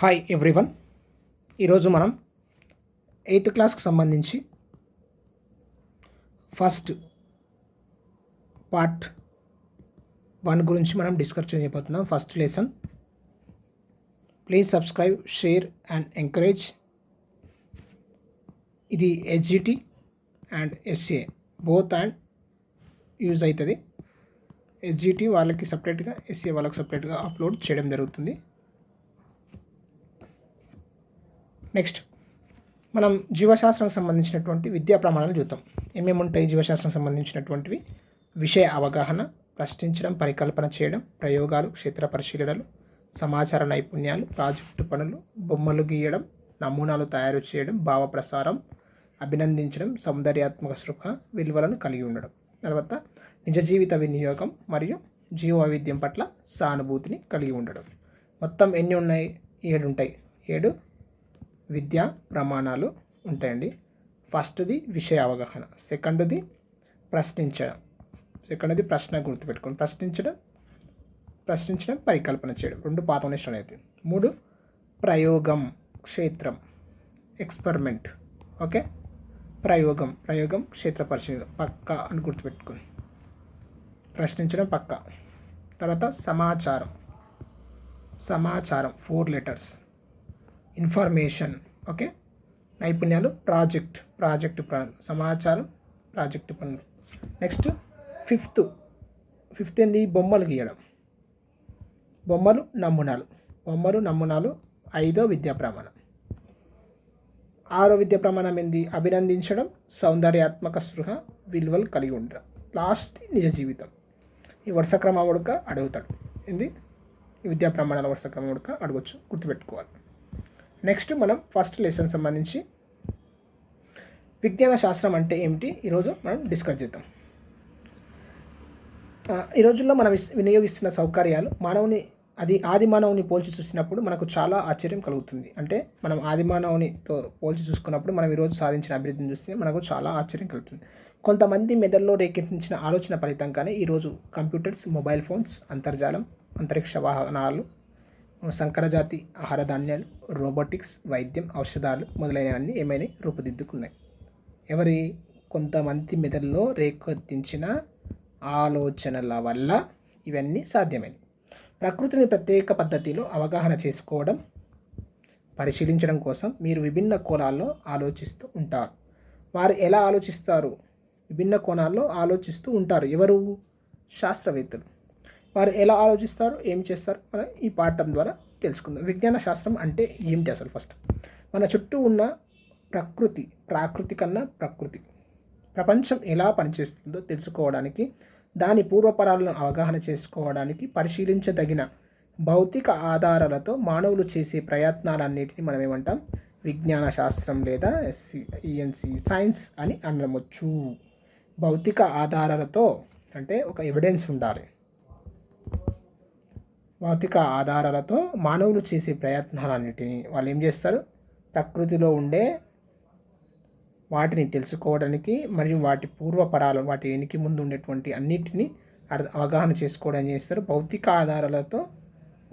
Hi everyone. ఈరోజు మనం 8th క్లాస్కి సంబంధించి ఫస్ట్ పార్ట్ 1 గురించి మనం డిస్కస్ చేయబోతున్నాం. First lesson. Please subscribe, share and encourage. ఇది HGT and SA both and use అవుతుంది. హెచ్జిటి వాళ్ళకి సపరేట్గా, ఎస్ఏ వాళ్ళకి సపరేట్గా అప్లోడ్ చేయడం జరుగుతుంది. నెక్స్ట్ మనం జీవశాస్త్రానికి సంబంధించినటువంటి విద్యా ప్రమాణాలు చూద్దాం. ఏమేమి ఉంటాయి జీవశాస్త్రం సంబంధించినటువంటివి? విషయ అవగాహన, ప్రశ్నించడం, పరికల్పన చేయడం, ప్రయోగాలు, క్షేత్ర పరిశీలనలు, సమాచార నైపుణ్యాలు, ప్రాజెక్టు పనులు, బొమ్మలు గీయడం, నమూనాలు తయారు చేయడం, భావ ప్రసారం, అభినందించడం, సౌందర్యాత్మక స్పృహ, విలువలను కలిగి ఉండడం. తర్వాత నిజ జీవిత వినియోగం మరియు జీవ వైవిధ్యం పట్ల సానుభూతిని కలిగి ఉండడం. మొత్తం ఎన్ని ఉన్నాయి? 7 ఉంటాయి. 7 విద్యా ప్రమాణాలు ఉంటాయండి. ఫస్ట్ది విషయ అవగాహన, సెకండ్ది ప్రశ్నించడం, ప్రశ్న గుర్తుపెట్టుకోండి, ప్రశ్నించడం పరికల్పన చేయడం, 2 పాత స్టార్ట్ అవుతుంది. 3 ప్రయోగం, క్షేత్రం, ఎక్స్పెరిమెంట్. ఓకే, ప్రయోగం క్షేత్ర పరిశీలన పక్క అని గుర్తుపెట్టుకోండి, ప్రశ్నించడం పక్క. తర్వాత సమాచారం 4 letters. ఇన్ఫర్మేషన్. ఓకే, నైపుణ్యాలు ప్రాజెక్టు పనులు, సమాచారం ప్రాజెక్టు పనులు. నెక్స్ట్ ఫిఫ్త్ ఏంది? బొమ్మలు గీయడం, బొమ్మలు నమూనాలు 5వ విద్యా ప్రమాణం. 6వ విద్యా ప్రమాణం ఏంది? అభినందించడం, సౌందర్యాత్మక స్పృహ, విలువలు కలిగి ఉండడం. లాస్ట్ నిజ జీవితం. ఈ వరుస క్రమం ఉడక అడుగుతాడు. ఏంది? ఈ విద్యా ప్రమాణాల వరుస క్రమం ఉడక అడగచ్చు, గుర్తుపెట్టుకోవాలి. నెక్స్ట్ మనం ఫస్ట్ లెసన్ సంబంధించి విజ్ఞాన శాస్త్రం అంటే ఏమిటి ఈరోజు మనం డిస్కస్ చేద్దాం. ఈ రోజుల్లో మనం వినియోగిస్తున్న సౌకర్యాలు ఆది మానవుని పోల్చి చూసినప్పుడు మనకు చాలా ఆశ్చర్యం కలుగుతుంది. అంటే మనం ఆది మానవునితో పోల్చి చూసుకున్నప్పుడు మనం ఈరోజు సాధించిన అభివృద్ధిని చూస్తే మనకు చాలా ఆశ్చర్యం కలుగుతుంది. కొంతమంది మెదడులో రేకెత్తించిన ఆలోచన ఫలితంగానే ఈరోజు కంప్యూటర్స్, మొబైల్ ఫోన్స్, అంతర్జాలం, అంతరిక్ష వాహనాలు, సంకరజాతి ఆహార ధాన్యాలు, రోబోటిక్స్, వైద్యం, ఔషధాలు మొదలైనవన్నీ ఏమైనా రూపుదిద్దుకున్నాయి. కొంతమంది మెదడులో రేకెత్తించిన ఆలోచనల వల్ల ఇవన్నీ సాధ్యమైనవి. ప్రకృతిని ప్రత్యేక పద్ధతిలో అవగాహన చేసుకోవడం, పరిశీలించడం కోసం మీరు విభిన్న కోణాల్లో ఆలోచిస్తూ ఉంటారు. వారు ఎలా ఆలోచిస్తారు? విభిన్న కోణాల్లో ఆలోచిస్తూ ఉంటారు. ఎవరు? శాస్త్రవేత్తలు. వారు ఎలా ఆలోచిస్తారు, ఏం చేస్తారు, మనం ఈ పాఠం ద్వారా తెలుసుకుందాం. విజ్ఞాన శాస్త్రం అంటే ఏమిటి అసలు? ఫస్ట్ మన చుట్టూ ఉన్న ప్రపంచం ఎలా పనిచేస్తుందో తెలుసుకోవడానికి, దాని పూర్వపరాలను అవగాహన చేసుకోవడానికి పరిశీలించదగిన భౌతిక ఆధారాలతో మానవులు చేసే ప్రయత్నాలన్నిటిని మనం ఏమంటాం? విజ్ఞాన శాస్త్రం లేదా సైన్స్ అని అనవచ్చు. భౌతిక ఆధారాలతో అంటే ఒక ఎవిడెన్స్ ఉండాలి. భౌతిక ఆధారాలతో మానవులు చేసే ప్రయత్నాలన్నిటినీ వాళ్ళు ఏం చేస్తారు? ప్రకృతిలో ఉండే వాటిని తెలుసుకోవడానికి మరియు వాటి పూర్వపరాలు, వాటి వెనికి ముందు ఉండేటువంటి అన్నిటినీ అవగాహన చేసుకోవడం చేస్తారు. భౌతిక ఆధారాలతో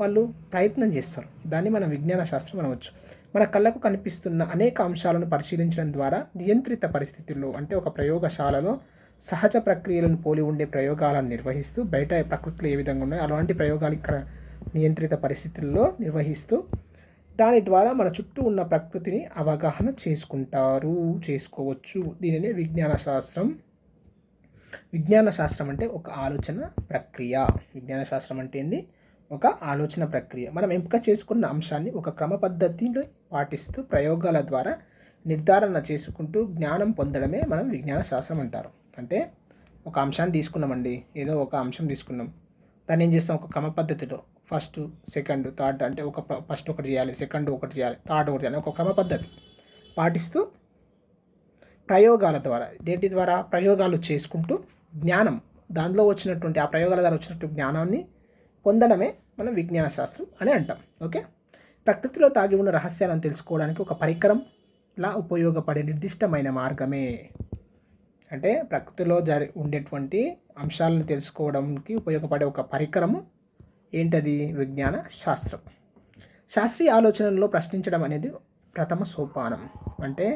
వాళ్ళు ప్రయత్నం చేస్తారు. దాన్ని మనం విజ్ఞాన శాస్త్రం అనవచ్చు. మన కళ్ళకు కనిపిస్తున్న అనేక అంశాలను పరిశీలించడం ద్వారా నియంత్రిత పరిస్థితుల్లో, అంటే ఒక ప్రయోగశాలలో సహజ ప్రక్రియలను పోలి ఉండే ప్రయోగాలను నిర్వహిస్తూ, బయట ప్రకృతిలో ఏ విధంగా ఉన్నాయో అలాంటి ప్రయోగాలు ఇక్కడ నియంత్రిత పరిస్థితుల్లో నిర్వహిస్తూ, దాని ద్వారా మన చుట్టూ ఉన్న ప్రకృతిని అవగాహన చేసుకోవచ్చు. దీనినే విజ్ఞాన శాస్త్రం. విజ్ఞాన శాస్త్రం అంటే ఒక ఆలోచన ప్రక్రియ. విజ్ఞాన శాస్త్రం అంటే ఏంది? ఒక ఆలోచన ప్రక్రియ. మనం ఎంపిక చేసుకున్న అంశాన్ని ఒక క్రమ పద్ధతిలో పాటిస్తూ ప్రయోగాల ద్వారా నిర్ధారణ చేసుకుంటూ జ్ఞానం పొందడమే మనం విజ్ఞాన శాస్త్రం అంటారు. అంటే ఒక అంశాన్ని తీసుకున్నామండి, ఏదో ఒక అంశం తీసుకున్నాం, దాన్ని ఏం చేస్తాం? ఒక క్రమ పద్ధతిలో ఫస్ట్, సెకండ్, థర్డ్, అంటే ఫస్ట్ ఒకటి చేయాలి, సెకండ్ ఒకటి చేయాలి, థర్డ్ ఒకటి చేయాలి, ఒక క్రమ పద్ధతి పాటిస్తూ ప్రయోగాల ద్వారా, దేటి ద్వారా? ప్రయోగాలు చేసుకుంటూ జ్ఞానం, దానిలో వచ్చినటువంటి ఆ ప్రయోగాల ద్వారా వచ్చినటువంటి జ్ఞానాన్ని పొందడమే మనం విజ్ఞాన శాస్త్రం అని అంటాం. ఓకే, ప్రకృతిలో దాగి ఉన్న రహస్యాలను తెలుసుకోవడానికి ఒక పరికరంలా ఉపయోగపడే నిర్దిష్టమైన మార్గమే. అంటే ప్రకృతిలో ఉండేటువంటి అంశాలను తెలుసుకోవడానికి ఉపయోగపడే ఒక పరికరము ఏంటది? విజ్ఞాన శాస్త్రం. శాస్త్రీయ ఆలోచనలో ప్రశ్నించడం అనేది ప్రథమ సోపానం. అంటే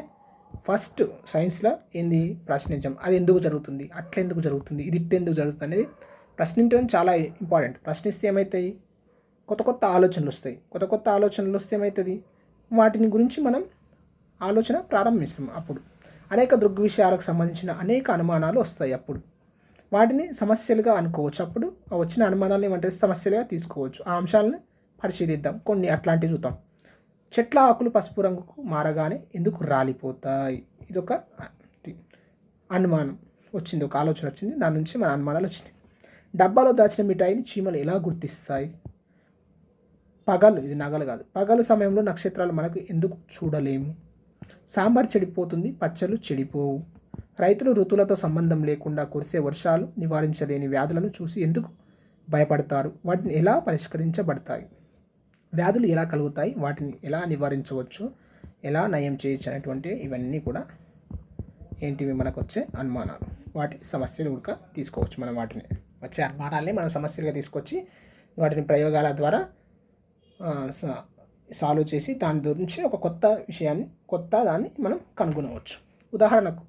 ఫస్ట్ సైన్స్లో ఏంది ప్రశ్నించడం, అది ఎందుకు జరుగుతుంది, అట్లా ఎందుకు జరుగుతుంది, ఇది ఎందుకు జరుగుతుంది అనేది ప్రశ్నించడం చాలా ఇంపార్టెంట్. ప్రశ్నిస్తే ఏమవుతాయి, కొత్త కొత్త ఆలోచనలు వస్తాయి. కొత్త కొత్త ఆలోచనలు వస్తే ఏమవుతుంది, వాటిని గురించి మనం ఆలోచన ప్రారంభిస్తాం. అప్పుడు అనేక దృగ్విషయాలకు సంబంధించిన అనేక అనుమానాలు వస్తాయి. అప్పుడు వాటిని సమస్యలుగా అనుకోవచ్చు. అప్పుడు వచ్చిన అనుమానాలు ఏమంటారు, సమస్యలుగా తీసుకోవచ్చు. ఆ అంశాలను పరిశీలిద్దాం. కొన్ని అట్లాంటివి చూద్దాం. చెట్ల ఆకులు పసుపు రంగుకు మారగానే ఎందుకు రాలిపోతాయి? ఇదొక అనుమానం వచ్చింది, ఒక ఆలోచన వచ్చింది, దాని నుంచి మన అనుమానాలు వచ్చినాయి. డబ్బాలో దాచిన మిఠాయిని చీమలు ఎలా గుర్తిస్తాయి? పగలు, ఇది నగలు కాదు, పగలు సమయంలో నక్షత్రాలు మనకు ఎందుకు చూడలేము? సాంబార్ చెడిపోతుంది, పచ్చళ్ళు చెడిపోవు. రైతులు ఋతువులతో సంబంధం లేకుండా కురిసే వర్షాలు, నివారించలేని వ్యాధులను చూసి ఎందుకు భయపడతారు? వాటిని ఎలా పరిష్కరించబడతాయి? వ్యాధులు ఎలా కలుగుతాయి, వాటిని ఎలా నివారించవచ్చు, ఎలా నయం చేయొచ్చు అనేటువంటి ఇవన్నీ కూడా ఏంటివి, మనకు వచ్చే అనుమానాలు. వాటి సమస్యలు కూడా తీసుకోవచ్చు. మనం వాటిని వచ్చే అనుమానాలనే మనం సమస్యలుగా తీసుకొచ్చి వాటిని ప్రయోగాల ద్వారా సాల్వ్ చేసి దాని గురించి ఒక కొత్త విషయాన్ని, దాన్ని మనం కనుగొనవచ్చు. ఉదాహరణకు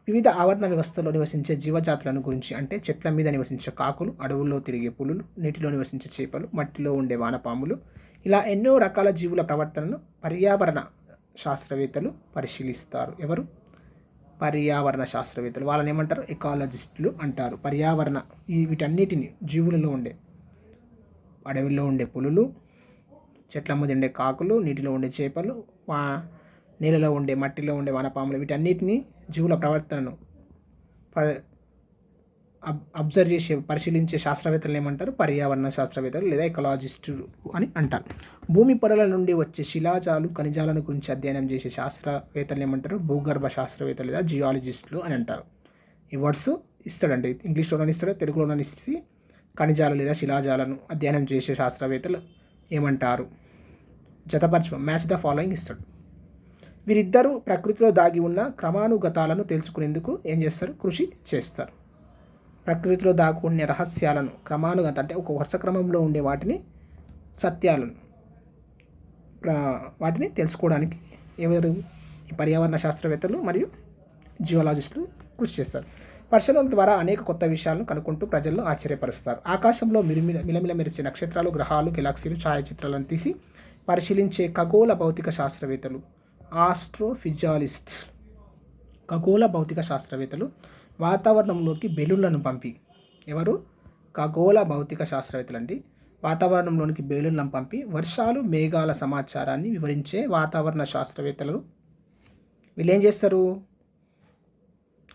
వివిధ ఆవరణ వ్యవస్థలో నివసించే జీవజాతులను గురించి, అంటే చెట్ల మీద నివసించే కాకులు, అడవుల్లో తిరిగే పులులు, నీటిలో నివసించే చేపలు, మట్టిలో ఉండే వానపాములు, ఇలా ఎన్నో రకాల జీవుల ప్రవర్తనను పర్యావరణ శాస్త్రవేత్తలు పరిశీలిస్తారు. ఎవరు? పర్యావరణ శాస్త్రవేత్తలు. వాళ్ళని ఏమంటారు? ఎకాలజిస్టులు అంటారు. పర్యావరణ వీటన్నిటిని, జీవులలో ఉండే, అడవిలో ఉండే పులులు, చెట్ల మీద ఉండే కాకులు, నీటిలో ఉండే చేపలు, నేలలో ఉండే, మట్టిలో ఉండే వానపాములు, వీటన్నిటిని జీవుల ప్రవర్తనను అబ్జర్వ్ చేసే, పరిశీలించే శాస్త్రవేత్తలు ఏమంటారు? పర్యావరణ శాస్త్రవేత్తలు లేదా ఎకలాజిస్టులు అని అంటారు. భూమి పొరల నుండి వచ్చే శిలాజాలు, ఖనిజాలను గురించి అధ్యయనం చేసే శాస్త్రవేత్తలు ఏమంటారు? భూగర్భ శాస్త్రవేత్తలు లేదా జియాలజిస్టులు అని అంటారు. ఈ వర్డ్స్ ఇస్తాడండి, ఇంగ్లీష్లోనే ఇస్తాడు, తెలుగులోనే ఇచ్చి ఖనిజాలు లేదా శిలాజాలను అధ్యయనం చేసే శాస్త్రవేత్తలు ఏమంటారు? జతపరచు, మ్యాచ్ ద ఫాలోయింగ్ ఇస్తాడు. వీరిద్దరూ ప్రకృతిలో దాగి ఉన్న క్రమానుగతాలను తెలుసుకునేందుకు ఏం చేస్తారు? కృషి చేస్తారు. ప్రకృతిలో దాక్కునే రహస్యాలను, క్రమానుగత అంటే ఒక వరుస క్రమంలో ఉండే వాటిని, సత్యాలను, వాటిని తెలుసుకోవడానికి ఎవరు? ఈ పర్యావరణ శాస్త్రవేత్తలు మరియు జియోలాజిస్టులు కృషి చేస్తారు. పరిశోధనల ద్వారా అనేక కొత్త విషయాలను కనుక్కుంటూ ప్రజలను ఆశ్చర్యపరుస్తారు. ఆకాశంలో మిలమిల మెరిసే నక్షత్రాలు, గ్రహాలు, గెలాక్సీలు ఛాయాచిత్రాలను తీసి పరిశీలించే ఖగోళ భౌతిక శాస్త్రవేత్తలు ఆస్ట్రోఫిజియాలిస్ట్. ఖగోళ భౌతిక శాస్త్రవేత్తలు వాతావరణంలోకి బెలూన్లను పంపి, ఎవరు? ఖగోళ భౌతిక శాస్త్రవేత్తలు అండి. వాతావరణంలోనికి బెలూన్లను పంపి వర్షాలు, మేఘాల సమాచారాన్ని వివరించే వాతావరణ శాస్త్రవేత్తలు వీళ్ళు ఏం చేస్తారు?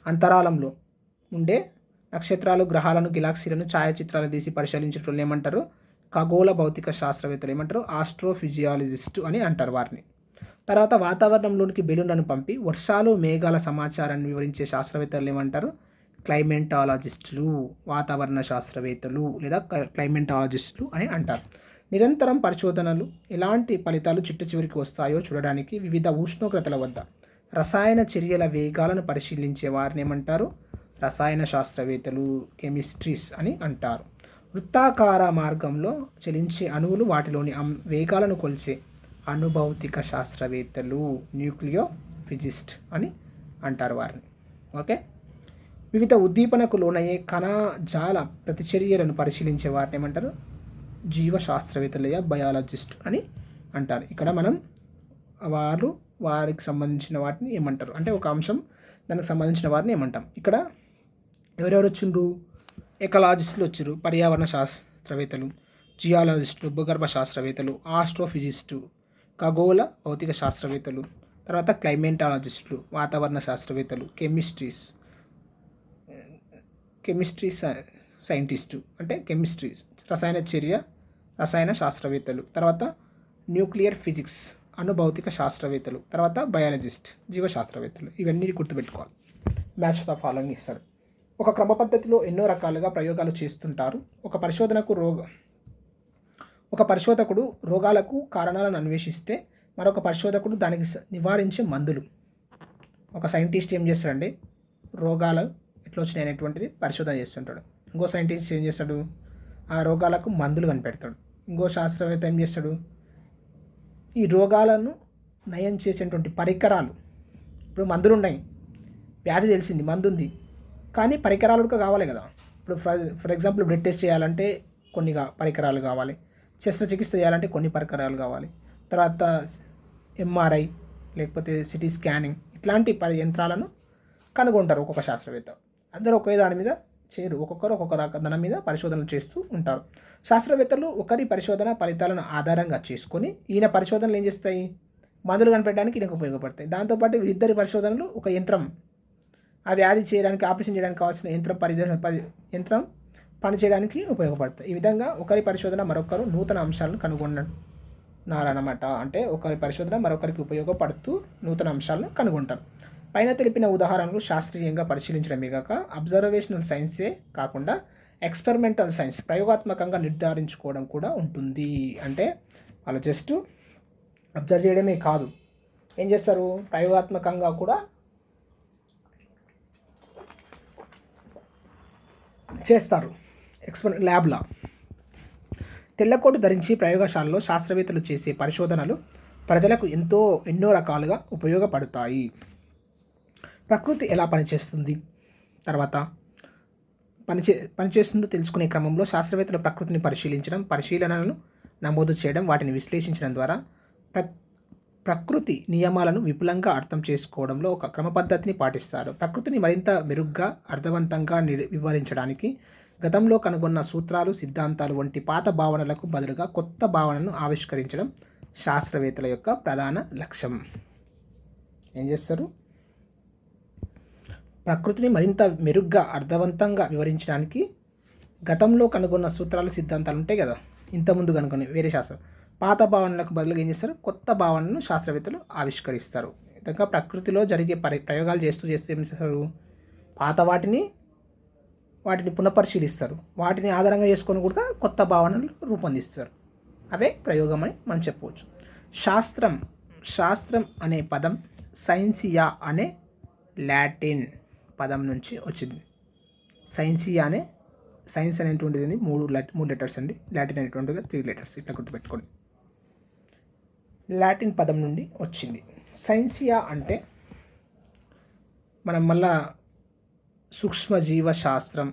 అంతరాళంలో ఉండే నక్షత్రాలు, గ్రహాలను, గెలాక్సీలను ఛాయాచిత్రాలు తీసి పరిశీలించడం ఏమంటారు? ఖగోళ భౌతిక శాస్త్రవేత్తలు ఏమంటారు? ఆస్ట్రోఫిజియాలజిస్టు అని అంటారు వారిని. తర్వాత వాతావరణంలోనికి బెలూన్లను పంపి వర్షాలు, మేఘాల సమాచారాన్ని వివరించే శాస్త్రవేత్తలు ఏమంటారు? క్లైమెంటాలజిస్టులు, వాతావరణ శాస్త్రవేత్తలు లేదా క్లైమెంటాలజిస్టులు అని అంటారు. నిరంతరం పరిశోధనలు ఎలాంటి ఫలితాలు చిట్ట చివరికి వస్తాయో చూడడానికి వివిధ ఉష్ణోగ్రతల వద్ద రసాయన చర్యల వేగాలను పరిశీలించే వారిని ఏమంటారు? రసాయన శాస్త్రవేత్తలు, కెమిస్ట్రీస్ అని అంటారు. వృత్తాకార మార్గంలో చలించే అణువులు, వాటిలోని వేగాలను కొలిచే అనుభౌతిక శాస్త్రవేత్తలు, న్యూక్లియో ఫిజిస్ట్ అని అంటారు వారిని. ఓకే. వివిధ ఉద్దీపనకు లోనయ్యే కణజాల ప్రతిచర్యలను పరిశీలించే వారిని ఏమంటారు? జీవశాస్త్రవేత్తలు లేదా బయాలజిస్ట్ అని అంటారు. ఇక్కడ మనం వారికి సంబంధించిన వాటిని ఏమంటారు అంటే ఒక అంశం దానికి సంబంధించిన వారిని ఏమంటాం. ఇక్కడ ఎవరెవరు వచ్చిండ్రు? ఎకలాజిస్టులు వచ్చిర్రు, పర్యావరణ శాస్త్రవేత్తలు, జియాలజిస్టులు, భూగర్భ శాస్త్రవేత్తలు, ఆస్ట్రోఫిజిస్టు, ఖగోళ భౌతిక శాస్త్రవేత్తలు, తర్వాత క్లైమెంటాలజిస్టులు, వాతావరణ శాస్త్రవేత్తలు, కెమిస్ట్రీ సైంటిస్టు అంటే కెమిస్ట్రీ రసాయన శాస్త్రవేత్తలు, తర్వాత న్యూక్లియర్ ఫిజిక్స్ అనుభౌతిక శాస్త్రవేత్తలు, తర్వాత బయాలజిస్ట్ జీవశాస్త్రవేత్తలు. ఇవన్నీ గుర్తుపెట్టుకోవాలి. మ్యాచ్ ద ఫాలోయింగ్ ఇస్తాడు. ఒక క్రమ పద్ధతిలో ఎన్నో రకాలుగా ప్రయోగాలు చేస్తుంటారు. ఒక పరిశోధకుడు రోగాలకు కారణాలను అన్వేషిస్తే మరొక పరిశోధకుడు దానికి నివారించే మందులు. ఒక సైంటిస్ట్ ఏం చేస్తాడంటే రోగాలు ఎట్లా వచ్చినాయి అనేటువంటిది పరిశోధన చేస్తుంటాడు. ఇంకో సైంటిస్ట్ ఏం చేస్తాడు? ఆ రోగాలకు మందులు కనిపెడతాడు. ఇంకో శాస్త్రవేత్త ఏం చేస్తాడు? ఈ రోగాలను నయం చేసేటువంటి పరికరాలు. ఇప్పుడు మందులు ఉన్నాయి, వ్యాధి తెలిసింది, మందు ఉంది, కానీ పరికరాలు కూడా కావాలి కదా. ఇప్పుడు ఫర్ ఎగ్జాంపుల్ బ్లడ్ టెస్ట్ చేయాలంటే కొన్ని పరికరాలు కావాలి, శస్త్రచికిత్స చేయాలంటే కొన్ని పరికరాలు కావాలి, తర్వాత ఎంఆర్ఐ లేకపోతే సిటీ స్కానింగ్ ఇట్లాంటి యంత్రాలను కనుగొంటారు ఒక్కొక్క శాస్త్రవేత్త. అందరూ ఒకే దాని మీద చేయరు, ఒక్కొక్కరు ఒక్కొక్క దాని మీద పరిశోధనలు చేస్తూ ఉంటారు. శాస్త్రవేత్తలు ఒకరి పరిశోధన ఫలితాలను ఆధారంగా చేసుకొని ఈయన పరిశోధనలు ఏం చేస్తాయి, మందులు కనిపెట్టడానికి ఈయనకు ఉపయోగపడతాయి. దాంతోపాటు ఇద్దరి పరిశోధనలు ఒక యంత్రం, ఆ వ్యాధి చేయడానికి ఆపరేషన్ చేయడానికి కావాల్సిన యంత్రం పనిచేయడానికి ఉపయోగపడతాయి. ఈ విధంగా ఒకరి పరిశోధన మరొకరు నూతన అంశాలను కనుగొన్నారన్నమాట. అంటే ఒకరి పరిశోధన మరొకరికి ఉపయోగపడుతూ నూతన అంశాలను కనుగొంటారు. పైన తెలిపిన ఉదాహరణలు శాస్త్రీయంగా పరిశీలించడమే కాక అబ్జర్వేషనల్ సైన్సే కాకుండా ఎక్స్పెరిమెంటల్ సైన్స్ ప్రయోగాత్మకంగా నిర్ధారించుకోవడం కూడా ఉంటుంది. అంటే వాళ్ళు జస్ట్ అబ్జర్వ్ చేయడమే కాదు, ఏం చేస్తారు, ప్రయోగాత్మకంగా కూడా చేస్తారు. ల్యాబ్లా తెల్లకోటు ధరించి ప్రయోగశాలలో శాస్త్రవేత్తలు చేసే పరిశోధనలు ప్రజలకు ఎన్నో రకాలుగా ఉపయోగపడతాయి. ప్రకృతి ఎలా పనిచేస్తుంది, తర్వాత పనిచేస్తుందో తెలుసుకునే క్రమంలో శాస్త్రవేత్తలు ప్రకృతిని పరిశీలించడం, పరిశీలనలను నమోదు చేయడం, వాటిని విశ్లేషించడం ద్వారా ప్రకృతి నియమాలను విపులంగా అర్థం చేసుకోవడంలో ఒక క్రమ పద్ధతిని పాటిస్తారు. ప్రకృతిని మరింత మెరుగ్గా అర్థవంతంగా వివరించడానికి గతంలో కనుగొన్న సూత్రాలు, సిద్ధాంతాలు వంటి పాత భావనలకు బదులుగా కొత్త భావనను ఆవిష్కరించడం శాస్త్రవేత్తల యొక్క ప్రధాన లక్ష్యం. ఏం చేస్తారు, ప్రకృతిని మరింత మెరుగ్గా అర్థవంతంగా వివరించడానికి గతంలో కనుగొన్న సూత్రాలు, సిద్ధాంతాలు ఉంటాయి కదా, ఇంతకుముందు కనుగొని వేరే శాస్త్రం, పాత భావనలకు బదులుగా ఏం చేస్తారు, కొత్త భావనను శాస్త్రవేత్తలు ఆవిష్కరిస్తారు. విధంగా ప్రకృతిలో జరిగే ప్రయోగాలు చేస్తూ ఏం చేస్తారు, పాత వాటిని పునఃపరిశీలిస్తారు, వాటిని ఆధారంగా చేసుకొని కూడా కొత్త భావనలు రూపొందిస్తారు. అవే ప్రయోగం అని మనం చెప్పవచ్చు. శాస్త్రం అనే పదం సైన్సియా అనే లాటిన్ పదం నుంచి వచ్చింది. సైన్స్ అనేటువంటిది మూడు లెటర్స్ అండి, లాటిన్ అనేటువంటిది 3 లెటర్స్, ఇట్లా గుర్తుపెట్టుకోండి. లాటిన్ పదం నుండి వచ్చింది. సైన్సియా అంటే మనం మళ్ళా సూక్ష్మజీవ శాస్త్రం,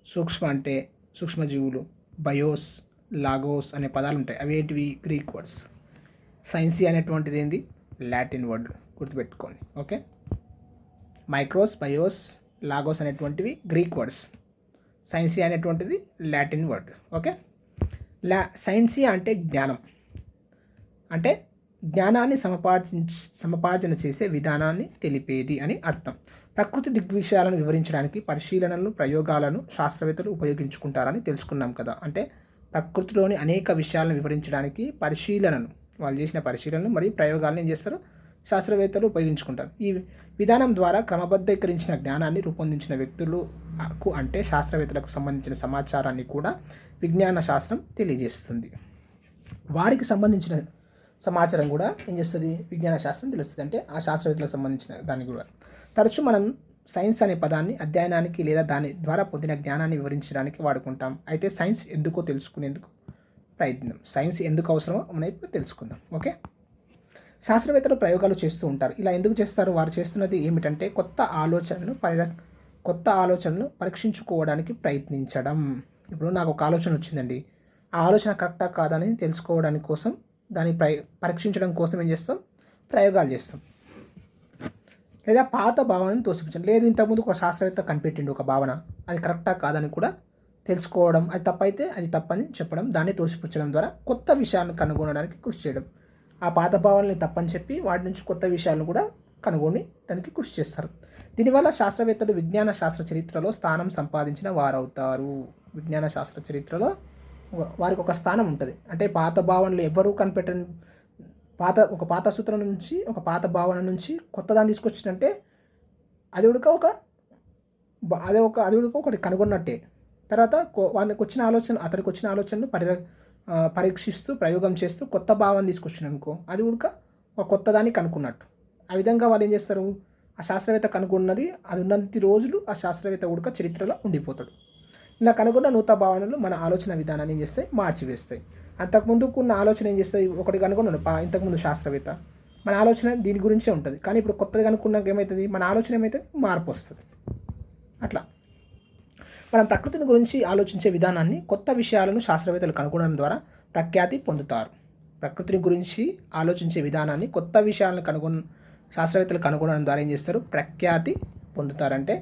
సూక్ష్మ అంటే సూక్ష్మజీవులు, బయోస్, లాగోస్ అనే పదాలు ఉంటాయి, అవేంటివి గ్రీక్ వర్డ్స్. సైన్సియా అనేటువంటిది ఏంది, లాటిన్ వర్డ్, గుర్తుపెట్టుకోండి. ఓకే, మైక్రోస్, బయోస్, లాగోస్ అనేటువంటివి గ్రీక్ వర్డ్స్, సైన్సియా అనేటువంటిది లాటిన్ వర్డ్. ఓకే, సైన్సియా అంటే జ్ఞానం, అంటే జ్ఞానాన్ని సమపార్జన చేసే విధానాన్ని తెలిపేది అని అర్థం. ప్రకృతి దిగ్విషయాలను వివరించడానికి పరిశీలనలు, ప్రయోగాలను శాస్త్రవేత్తలు ఉపయోగించుకుంటారని తెలుసుకున్నాం కదా. అంటే ప్రకృతిలోని అనేక విషయాలను వివరించడానికి వాళ్ళు చేసిన పరిశీలనలు మరియు ప్రయోగాలను ఏం చేస్తారు, శాస్త్రవేత్తలు ఉపయోగించుకుంటారు. ఈ విధానం ద్వారా క్రమబద్ధీకరించిన జ్ఞానాన్ని రూపొందించిన వ్యక్తులకు అంటే శాస్త్రవేత్తలకు సంబంధించిన సమాచారాన్ని కూడా విజ్ఞాన శాస్త్రం తెలియజేస్తుంది. వారికి సంబంధించిన సమాచారం కూడా ఏం చేస్తుంది, విజ్ఞాన శాస్త్రం తెలుస్తుంది. అంటే ఆ శాస్త్రవేత్తలకు సంబంధించిన దాన్ని కూడా. తరచూ మనం సైన్స్ అనే పదాన్ని అధ్యయనానికి లేదా దాని ద్వారా పొందిన జ్ఞానాన్ని వివరించడానికి వాడుకుంటాం. అయితే సైన్స్ ఎందుకో తెలుసుకునేందుకు ప్రయత్నం, సైన్స్ ఎందుకు అవసరమో మనం ఇప్పుడు తెలుసుకుందాం. ఓకే, శాస్త్రవేత్తలు ప్రయోగాలు చేస్తూ ఉంటారు. ఇలా ఎందుకు చేస్తారు, వారు చేస్తున్నది ఏమిటంటే కొత్త ఆలోచనలను పరీక్షించుకోవడానికి ప్రయత్నించడం. ఇప్పుడు నాకు ఒక ఆలోచన వచ్చిందండి, ఆ ఆలోచన కరెక్టా కాదని తెలుసుకోవడానికి కోసం, దాన్ని పరీక్షించడం కోసం ఏం చేస్తాం, ప్రయోగాలు చేస్తాం. లేదా పాత భావనను తోసిపుచ్చడం, లేదు ఇంతకుముందు ఒక శాస్త్రవేత్త కనిపెట్టిండు ఒక భావన, అది కరెక్టా కాదని కూడా తెలుసుకోవడం, అది తప్పైతే అది తప్పని చెప్పడం, దాన్ని తోసిపుచ్చడం ద్వారా కొత్త విషయాలను కనుగొనడానికి కృషి చేయడం. ఆ పాత భావనల్ని తప్పని చెప్పి వాటి నుంచి కొత్త విషయాలను కూడా కనుగొనడానికి కృషి చేస్తారు. దీనివల్ల శాస్త్రవేత్తలు విజ్ఞాన శాస్త్ర చరిత్రలో స్థానం సంపాదించిన వారవుతారు. విజ్ఞాన శాస్త్ర చరిత్రలో వారికి ఒక స్థానం ఉంటుంది. అంటే పాత భావనలు ఎవరు కనిపెట్టని ఒక పాత సూత్రం నుంచి, ఒక పాత భావన నుంచి కొత్త దాన్ని తీసుకొచ్చిందంటే అది ఉడక ఒకటి కనుగొన్నట్టే. తర్వాత అతనికి వచ్చిన ఆలోచనను పరీక్షిస్తూ ప్రయోగం చేస్తూ కొత్త భావన తీసుకొచ్చిన అనుకో, అది ఉడక ఒక కొత్త దాన్ని కనుక్కున్నట్టు. ఆ విధంగా వాళ్ళు ఏం చేస్తారు, ఆ శాస్త్రవేత్త కనుగొన్నది అది ఉన్నంత రోజులు ఆ శాస్త్రవేత్త ఉడక చరిత్రలో ఉండిపోతాడు. ఇలా కనుగొన్న నూతన భావనలు మన ఆలోచన విధానాన్ని ఏం చేస్తాయి, మార్చివేస్తాయి. అంతకుముందుకు ఉన్న ఆలోచన ఏం చేస్తాయి, ఒకటి కనుగొన్నాడు ఇంతకుముందు శాస్త్రవేత్త, మన ఆలోచన దీని గురించే ఉంటుంది. కానీ ఇప్పుడు కొత్తది కనుక్కున్నాక ఏమవుతుంది, మన ఆలోచన ఏమవుతుంది, మార్పు వస్తుంది. అట్లా మనం ప్రకృతిని గురించి ఆలోచించే విధానాన్ని, కొత్త విషయాలను శాస్త్రవేత్తలు కనుగొనడం ద్వారా ప్రఖ్యాతి పొందుతారు. ప్రకృతిని గురించి ఆలోచించే విధానాన్ని, కొత్త విషయాలను శాస్త్రవేత్తలు కనుగొనడం ద్వారా ఏం చేస్తారు, ప్రఖ్యాతి పొందుతారంటే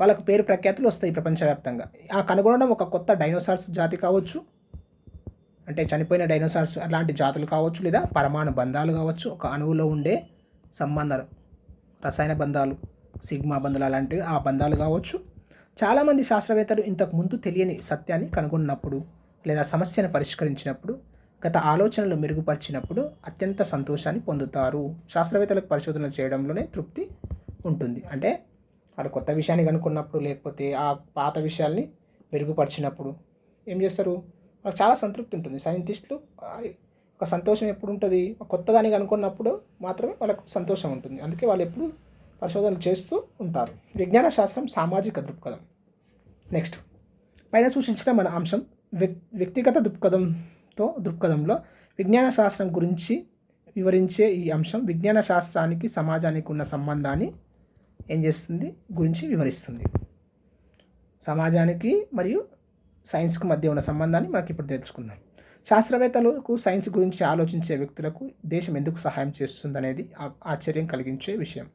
వాళ్ళకు పేరు ప్రఖ్యాతులు వస్తాయి ప్రపంచవ్యాప్తంగా. ఆ కనుగొనడం ఒక కొత్త డైనోసార్స్ జాతి కావచ్చు, అంటే చనిపోయిన డైనోసార్స్ అలాంటి జాతులు కావచ్చు, లేదా పరమాణు బంధాలు కావచ్చు, ఒక అణువులో ఉండే సంబంధాలు, రసాయన బంధాలు, సిగ్మా బంధాలు అలాంటివి ఆ బంధాలు కావచ్చు. చాలామంది శాస్త్రవేత్తలు ఇంతకుముందు తెలియని సత్యాన్ని కనుగొన్నప్పుడు లేదా సమస్యను పరిష్కరించినప్పుడు, గత ఆలోచనలు మెరుగుపరిచినప్పుడు అత్యంత సంతోషాన్ని పొందుతారు. శాస్త్రవేత్తలకు పరిశోధనలు చేయడంలోనే తృప్తి ఉంటుంది. అంటే వాళ్ళు కొత్త విషయాన్ని కనుక్కున్నప్పుడు, లేకపోతే ఆ పాత విషయాల్ని మెరుగుపరిచినప్పుడు ఏం చేస్తారు, వాళ్ళకి చాలా సంతృప్తి ఉంటుంది. సైంటిస్టులు ఒక సంతోషం ఎప్పుడు ఉంటుంది, కొత్తదాన్ని కనుక్కున్నప్పుడు మాత్రమే వాళ్ళకు సంతోషం ఉంటుంది. అందుకే వాళ్ళు ఎప్పుడు పరిశోధనలు చేస్తూ ఉంటారు. విజ్ఞాన శాస్త్రం సామాజిక దృక్పథం. నెక్స్ట్ పైన సూచించిన మన అంశం వ్యక్తిగత దృక్పథంలో విజ్ఞాన శాస్త్రం గురించి వివరించే ఈ అంశం విజ్ఞాన శాస్త్రానికి సమాజానికి ఉన్న సంబంధాన్ని ఏం చేస్తుంది, గురించి వివరిస్తుంది. సమాజానికి మరియు సైన్స్కి మధ్య ఉన్న సంబంధాన్ని మనకి ఇప్పుడు తెలుసుకుందాం. శాస్త్రవేత్తలకు సైన్స్ గురించి ఆలోచించే వ్యక్తులకు దేశం ఎందుకు సహాయం చేస్తుంది అనేది ఆశ్చర్యం కలిగించే విషయం.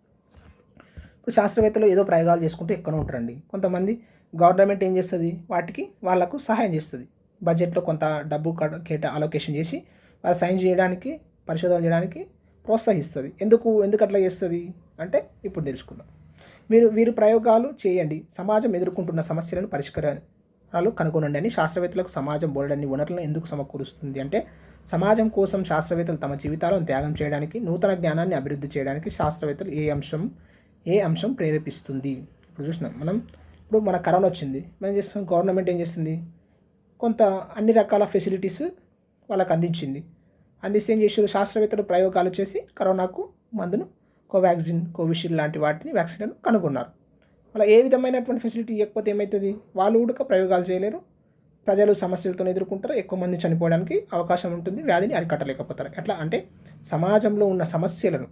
ఇప్పుడు శాస్త్రవేత్తలు ఏదో ప్రయోగాలు చేసుకుంటూ ఎక్కడో ఉంటారండి. కొంతమంది గవర్నమెంట్ ఏం చేస్తుంది, వాళ్ళకు సహాయం చేస్తుంది. బడ్జెట్లో కొంత డబ్బు అలొకేషన్ చేసి వాళ్ళు సైన్స్ చేయడానికి, పరిశోధన చేయడానికి ప్రోత్సహిస్తుంది. ఎందుకు అట్లా చేస్తుంది అంటే ఇప్పుడు తెలుసుకుందాం. వీరు ప్రయోగాలు చేయండి, సమాజం ఎదుర్కొంటున్న సమస్యలను పరిష్కారాలు కనుగొనండి అని శాస్త్రవేత్తలకు సమాజం బోలెడన్ని వనరులను ఎందుకు సమకూరుస్తుంది అంటే, సమాజం కోసం శాస్త్రవేత్తలు తమ జీవితాలను త్యాగం చేయడానికి, నూతన జ్ఞానాన్ని అభివృద్ధి చేయడానికి శాస్త్రవేత్తలు ఏ అంశం ప్రేరేపిస్తుంది. ఇప్పుడు చూసినాం మనం, ఇప్పుడు మన కరోనా వచ్చింది, మనం చేస్తాం, గవర్నమెంట్ ఏం చేస్తుంది, కొంత అన్ని రకాల ఫెసిలిటీస్ వాళ్ళకి అందించింది. అందిస్తే ఏం చేసారు, శాస్త్రవేత్తలు ప్రయోగాలు చేసి కరోనాకు మందును, కోవాక్సిన్, కోవిషీల్డ్ లాంటి వాటిని వ్యాక్సిన్లను కనుగొన్నారు. అలా ఏ విధమైనటువంటి ఫెసిలిటీ ఇవ్వకపోతే ఏమవుతుంది, వాళ్ళు కూడా ప్రయోగాలు చేయలేరు, ప్రజలు సమస్యలతో ఎదుర్కొంటారు, ఎక్కువ మంది చనిపోవడానికి అవకాశం ఉంటుంది, వ్యాధిని అరికట్టలేకపోతారు. ఎట్లా అంటే సమాజంలో ఉన్న సమస్యలను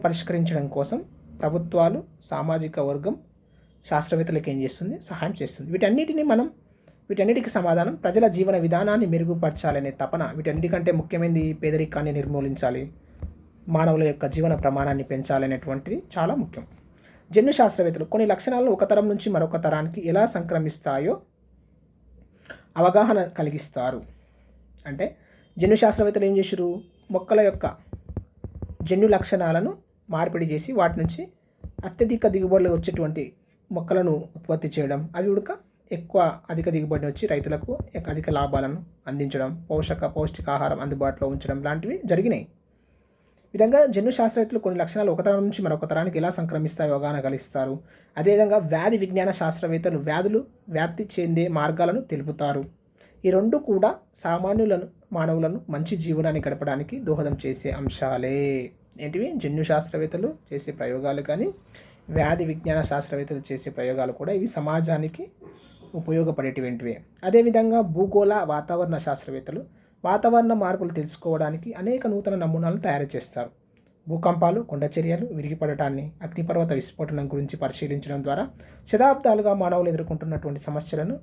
పరిష్కరించడం కోసం ప్రభుత్వాలు, సామాజిక వర్గం శాస్త్రవేత్తలకు ఏం చేస్తుంది, సహాయం చేస్తుంది. వీటన్నిటికీ సమాధానం ప్రజల జీవన విధానాన్ని మెరుగుపరచాలనే తపన. వీటన్నిటికంటే ముఖ్యమైనది పేదరికాన్ని నిర్మూలించాలి, మానవుల యొక్క జీవన ప్రమాణాన్ని పెంచాలనేటువంటిది చాలా ముఖ్యం. జన్యు శాస్త్రవేత్తలు కొన్ని లక్షణాలను ఒక తరం నుంచి మరొక తరానికి ఎలా సంక్రమిస్తాయో అవగాహన కలిగిస్తారు. అంటే జన్యు శాస్త్రవేత్తలు ఏం చేశారు, మొక్కల యొక్క జన్యు లక్షణాలను మార్పిడి చేసి వాటి నుంచి అత్యధిక దిగుబడులు వచ్చేటువంటి మొక్కలను ఉత్పత్తి చేయడం, అవి కూడా అధిక దిగుబడిని వచ్చి రైతులకు అధిక లాభాలను అందించడం, పౌష్టికాహారం అందుబాటులో ఉంచడం లాంటివి జరిగినాయి. విధంగా జన్యు శాస్త్రవేత్తలు కొన్ని లక్షణాలు ఒక తరం నుంచి మరొక తరానికి ఎలా సంక్రమిస్తాయో అవగాహన కలిగిస్తారు. అదేవిధంగా వ్యాధి విజ్ఞాన శాస్త్రవేత్తలు వ్యాధులు వ్యాప్తి చెందే మార్గాలను తెలుపుతారు. ఈ రెండు కూడా మానవులను మంచి జీవనాన్ని గడపడానికి దోహదం చేసే అంశాలే. ఏంటివి, జన్యు శాస్త్రవేత్తలు చేసే ప్రయోగాలు కానీ, వ్యాధి విజ్ఞాన శాస్త్రవేత్తలు చేసే ప్రయోగాలు కూడా ఇవి సమాజానికి ఉపయోగపడేటివంటివే. అదేవిధంగా భూగోళ వాతావరణ శాస్త్రవేత్తలు వాతావరణ మార్పులు తెలుసుకోవడానికి అనేక నూతన నమూనాలను తయారు చేస్తారు. భూకంపాలు, కొండచర్యలు విరిగిపడటాన్ని, అగ్నిపర్వత విస్ఫోటనం గురించి పరిశీలించడం ద్వారా శతాబ్దాలుగా మానవులు ఎదుర్కొంటున్నటువంటి సమస్యలను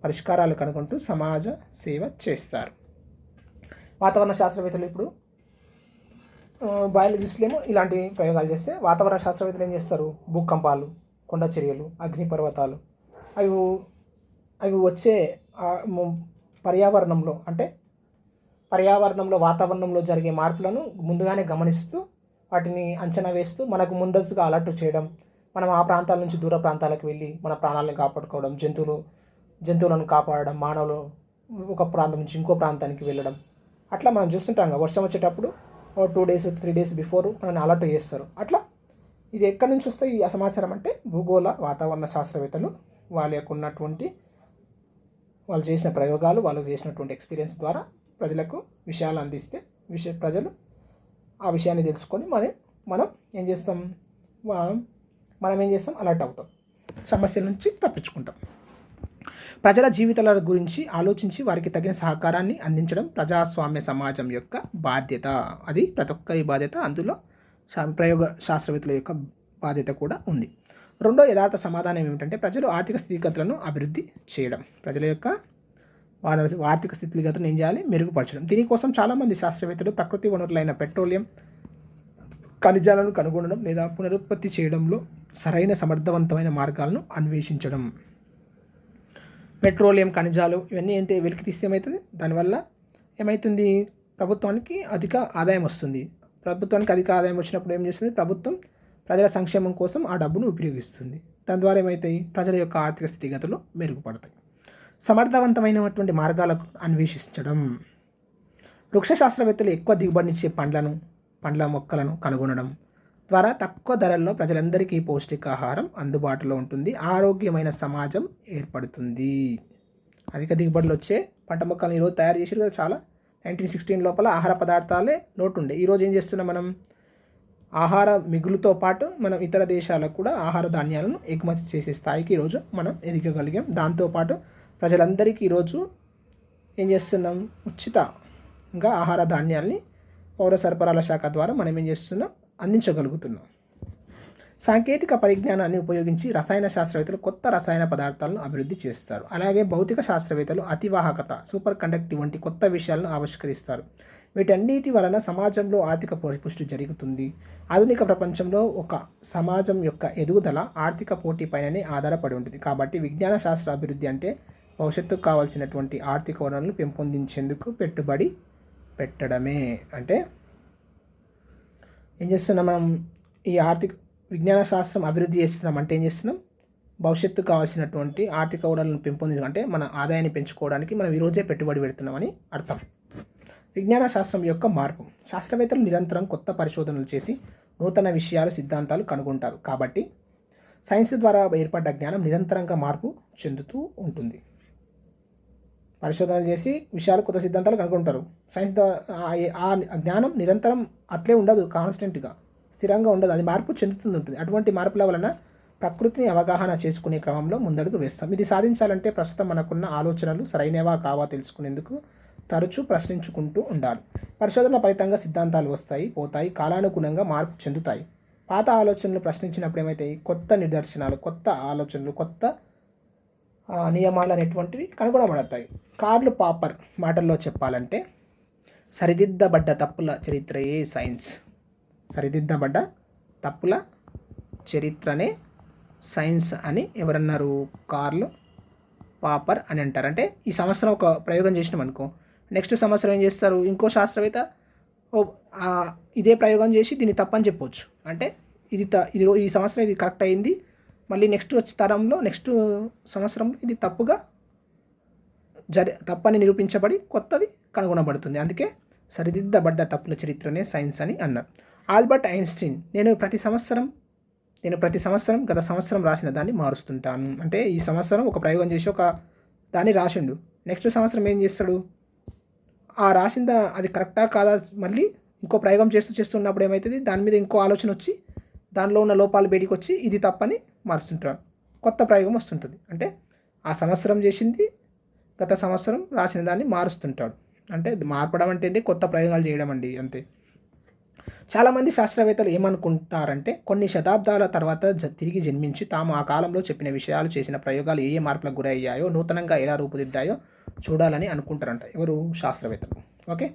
పరిష్కారాలు కనుగొంటూ సమాజ సేవ చేస్తారు. వాతావరణ శాస్త్రవేత్తలు ఇప్పుడు బయాలజిస్టులేమో ఇలాంటి ప్రయోగాలు చేస్తే, వాతావరణ శాస్త్రవేత్తలు ఏం చేస్తారు, భూకంపాలు, కొండచర్యలు, అగ్నిపర్వతాలు అవి వచ్చే పర్యావరణంలో వాతావరణంలో జరిగే మార్పులను ముందుగానే గమనిస్తూ వాటిని అంచనా వేస్తూ మనకు ముందస్తుగా అలర్ట్ చేయడం, మనం ఆ ప్రాంతాల నుంచి దూర ప్రాంతాలకు వెళ్ళి మన ప్రాణాలను కాపాడుకోవడం, జంతువులను కాపాడడం, మానవులు ఒక ప్రాంతం నుంచి ఇంకో ప్రాంతానికి వెళ్ళడం, అట్లా మనం చూస్తుంటాం. వర్షం వచ్చేటప్పుడు 2 days 3 days బిఫోర్ మనల్ని అలర్ట్ చేస్తారు. అట్లా ఇది ఎక్కడి నుంచి వస్తాయి ఈ సమాచారం అంటే, భూగోళ వాతావరణ శాస్త్రవేత్తలు వాళ్ళు చేసిన ప్రయోగాలు, వాళ్ళు చేసినటువంటి ఎక్స్పీరియన్స్ ద్వారా ప్రజలకు విషయాలు అందిస్తే ప్రజలు ఆ విషయాన్ని తెలుసుకొని మనం ఏం చేస్తాం అలర్ట్ అవుతాం. సమస్యల నుంచి తప్పించుకుంటాం. ప్రజల జీవితాల గురించి ఆలోచించి వారికి తగిన సహకారాన్ని అందించడం ప్రజాస్వామ్య సమాజం యొక్క బాధ్యత. అది ప్రతి ఒక్కరి బాధ్యత, అందులో ప్రయోగ శాస్త్రవేత్తల యొక్క బాధ్యత కూడా ఉంది. రెండో యథార్థ సమాధానం ఏమిటంటే ప్రజలు ఆర్థిక స్థితిగతులను అభివృద్ధి చేయడం. ప్రజల యొక్క వారి ఆర్థిక స్థితిగతులను ఏం చేయాలి? మెరుగుపరచడం. దీనికోసం చాలామంది శాస్త్రవేత్తలు ప్రకృతి వనరులైన పెట్రోలియం, ఖనిజాలను కనుగొనడం లేదా పునరుత్పత్తి చేయడంలో సరైన సమర్థవంతమైన మార్గాలను అన్వేషించడం. పెట్రోలియం, ఖనిజాలు ఇవన్నీ ఏంటి వెలికి తీస్తే ఏమవుతుంది? దానివల్ల ఏమవుతుంది? ప్రభుత్వానికి అధిక ఆదాయం వస్తుంది. ప్రభుత్వానికి అధిక ఆదాయం వచ్చినప్పుడు ఏం చేస్తుంది? ప్రభుత్వం ప్రజల సంక్షేమం కోసం ఆ డబ్బును ఉపయోగిస్తుంది. దాని ద్వారా ఏమవుతాయి? ప్రజల యొక్క ఆర్థిక స్థితిగతులు మెరుగుపడతాయి. సమర్థవంతమైనటువంటి మార్గాలకు అన్వేషించడం. వృక్ష శాస్త్రవేత్తలు ఎక్కువ దిగుబడినిచ్చే పండ్ల మొక్కలను కనుగొనడం ద్వారా తక్కువ ధరల్లో ప్రజలందరికీ పౌష్టికాహారం అందుబాటులో ఉంటుంది. ఆరోగ్యమైన సమాజం ఏర్పడుతుంది. అధిక దిగుబడులు వచ్చే పంట మొక్కలను ఈరోజు తయారు చేసారు కదా చాలా. 1916 లోపల ఆహార పదార్థాలే లోటు ఉండే. ఈరోజు ఏం చేస్తున్నాం మనం? ఆహార మిగులుతో పాటు మనం ఇతర దేశాలకు కూడా ఆహార ధాన్యాలను ఎగుమతి చేసే స్థాయికి ఈరోజు మనం ఎదగగలిగాం. దాంతోపాటు ప్రజలందరికీ ఈరోజు ఏం చేస్తున్నాం? ఉచితంగా ఆహార ధాన్యాల్ని పౌర సరఫరాల శాఖ ద్వారా మనం ఏం చేస్తున్నాం? అందించగలుగుతున్నాం. సాంకేతిక పరిజ్ఞానాన్ని ఉపయోగించి రసాయన శాస్త్రవేత్తలు కొత్త రసాయన పదార్థాలను అభివృద్ధి చేస్తారు. అలాగే భౌతిక శాస్త్రవేత్తలు అతివాహకత, సూపర్ కండక్టివ్ వంటి కొత్త విషయాలను ఆవిష్కరిస్తారు. వీటన్నిటి వలన సమాజంలో ఆర్థిక పరిపుష్టి జరుగుతుంది. ఆధునిక ప్రపంచంలో ఒక సమాజం యొక్క ఎదుగుదల ఆర్థిక పోటీపైననే ఆధారపడి ఉంటుంది. కాబట్టి విజ్ఞాన శాస్త్ర అభివృద్ధి అంటే భవిష్యత్తుకు కావాల్సినటువంటి ఆర్థిక వనరులను పెంపొందించేందుకు పెట్టుబడి పెట్టడమే. అంటే ఏం చేస్తున్నాం మనం? ఈ విజ్ఞాన శాస్త్రం అభివృద్ధి చేస్తున్నాం అంటే ఏం చేస్తున్నాం? భవిష్యత్తుకు కావాల్సినటువంటి ఆర్థిక వనరులను పెంపొందించడం అంటే మన ఆదాయాన్ని పెంచుకోవడానికి మనం ఈరోజే పెట్టుబడి పెడుతున్నామని అర్థం. విజ్ఞాన శాస్త్రం యొక్క మార్పు. శాస్త్రవేత్తలు నిరంతరం కొత్త పరిశోధనలు చేసి నూతన విషయాలు, సిద్ధాంతాలు కనుగొంటారు. కాబట్టి సైన్స్ ద్వారా ఏర్పడ్డ జ్ఞానం నిరంతరంగా మార్పు చెందుతూ ఉంటుంది. పరిశోధనలు చేసి విషయాలు, కొత్త సిద్ధాంతాలు కనుగొంటారు. సైన్స్ ద్వారా ఆ జ్ఞానం నిరంతరం అట్లే ఉండదు, కాన్స్టెంట్గా స్థిరంగా ఉండదు, అది మార్పు చెందుతుంది. అటువంటి మార్పుల వలన ప్రకృతిని అవగాహన చేసుకునే క్రమంలో ముందడుగు వేస్తాం. ఇది సాధించాలంటే ప్రస్తుతం మనకున్న ఆలోచనలు సరైనవా కావా తెలుసుకునేందుకు తరచూ ప్రశ్నించుకుంటూ ఉండాలి. పరిశోధన ఫలితంగా సిద్ధాంతాలు వస్తాయి, పోతాయి, కాలానుగుణంగా మార్పు చెందుతాయి. పాత ఆలోచనలు ప్రశ్నించినప్పుడు ఏమైతాయి? కొత్త నిదర్శనాలు, కొత్త ఆలోచనలు, కొత్త నియమాలు అనేటువంటివి కనుగొనబడతాయి. కార్ల్ పాపర్ మాటల్లో చెప్పాలంటే సరిదిద్దబడ్డ తప్పుల చరిత్రయే సైన్స్. సరిదిద్దబడ్డ తప్పుల చరిత్రనే సైన్స్ అని ఎవరన్నారు? కార్ల్ పాపర్ అని అంటారు. అంటే ఈ సంవత్సరం ఒక ప్రయోగం చేసినాం అనుకో, నెక్స్ట్ సంవత్సరం ఏం చేస్తారు? ఇంకో శాస్త్రవేత్త ఇదే ప్రయోగం చేసి దీన్ని తప్పని చెప్పవచ్చు. అంటే ఇది ఈ సంవత్సరం ఇది కరెక్ట్ అయింది, మళ్ళీ నెక్స్ట్ వచ్చే తరంలో నెక్స్ట్ సంవత్సరంలో ఇది తప్పని నిరూపించబడి కొత్తది కనుగొనబడుతుంది. అందుకే సరిదిద్దబడ్డ తప్పుల చరిత్రనే సైన్స్ అని అన్నారు. ఆల్బర్ట్ ఐన్స్టీన్ నేను ప్రతి సంవత్సరం గత సంవత్సరం రాసిన దాన్ని మారుస్తుంటాను. అంటే ఈ సంవత్సరం ఒక ప్రయోగం చేసి ఒక దాన్ని రాసిండు, నెక్స్ట్ సంవత్సరం ఏం చేస్తాడు? ఆ రాసిన అది కరెక్టా కాదా మళ్ళీ ఇంకో ప్రయోగం చేస్తున్నప్పుడు ఏమవుతుంది? దాని మీద ఇంకో ఆలోచన వచ్చి దానిలో ఉన్న లోపాలు బయటికి వచ్చి ఇది తప్పని మారుస్తుంటాడు, కొత్త ప్రయోగం వస్తుంటుంది. అంటే ఆ సంవత్సరం చేసింది గత సంవత్సరం రాసిన దాన్ని మారుస్తుంటాడు. అంటే మార్పడం అంటే కొత్త ప్రయోగాలు చేయడం అండి, అంతే. చాలామంది శాస్త్రవేత్తలు ఏమనుకుంటారంటే కొన్ని శతాబ్దాల తర్వాత తిరిగి జన్మించి తాము ఆ కాలంలో చెప్పిన విషయాలు, చేసిన ప్రయోగాలు ఏ మార్పులకు గురయ్యాయో, నూతనంగా ఎలా రూపుదిద్దాయో చూడాలని అనుకుంటారంట. ఎవరు? శాస్త్రవేత్తలు. ఓకే,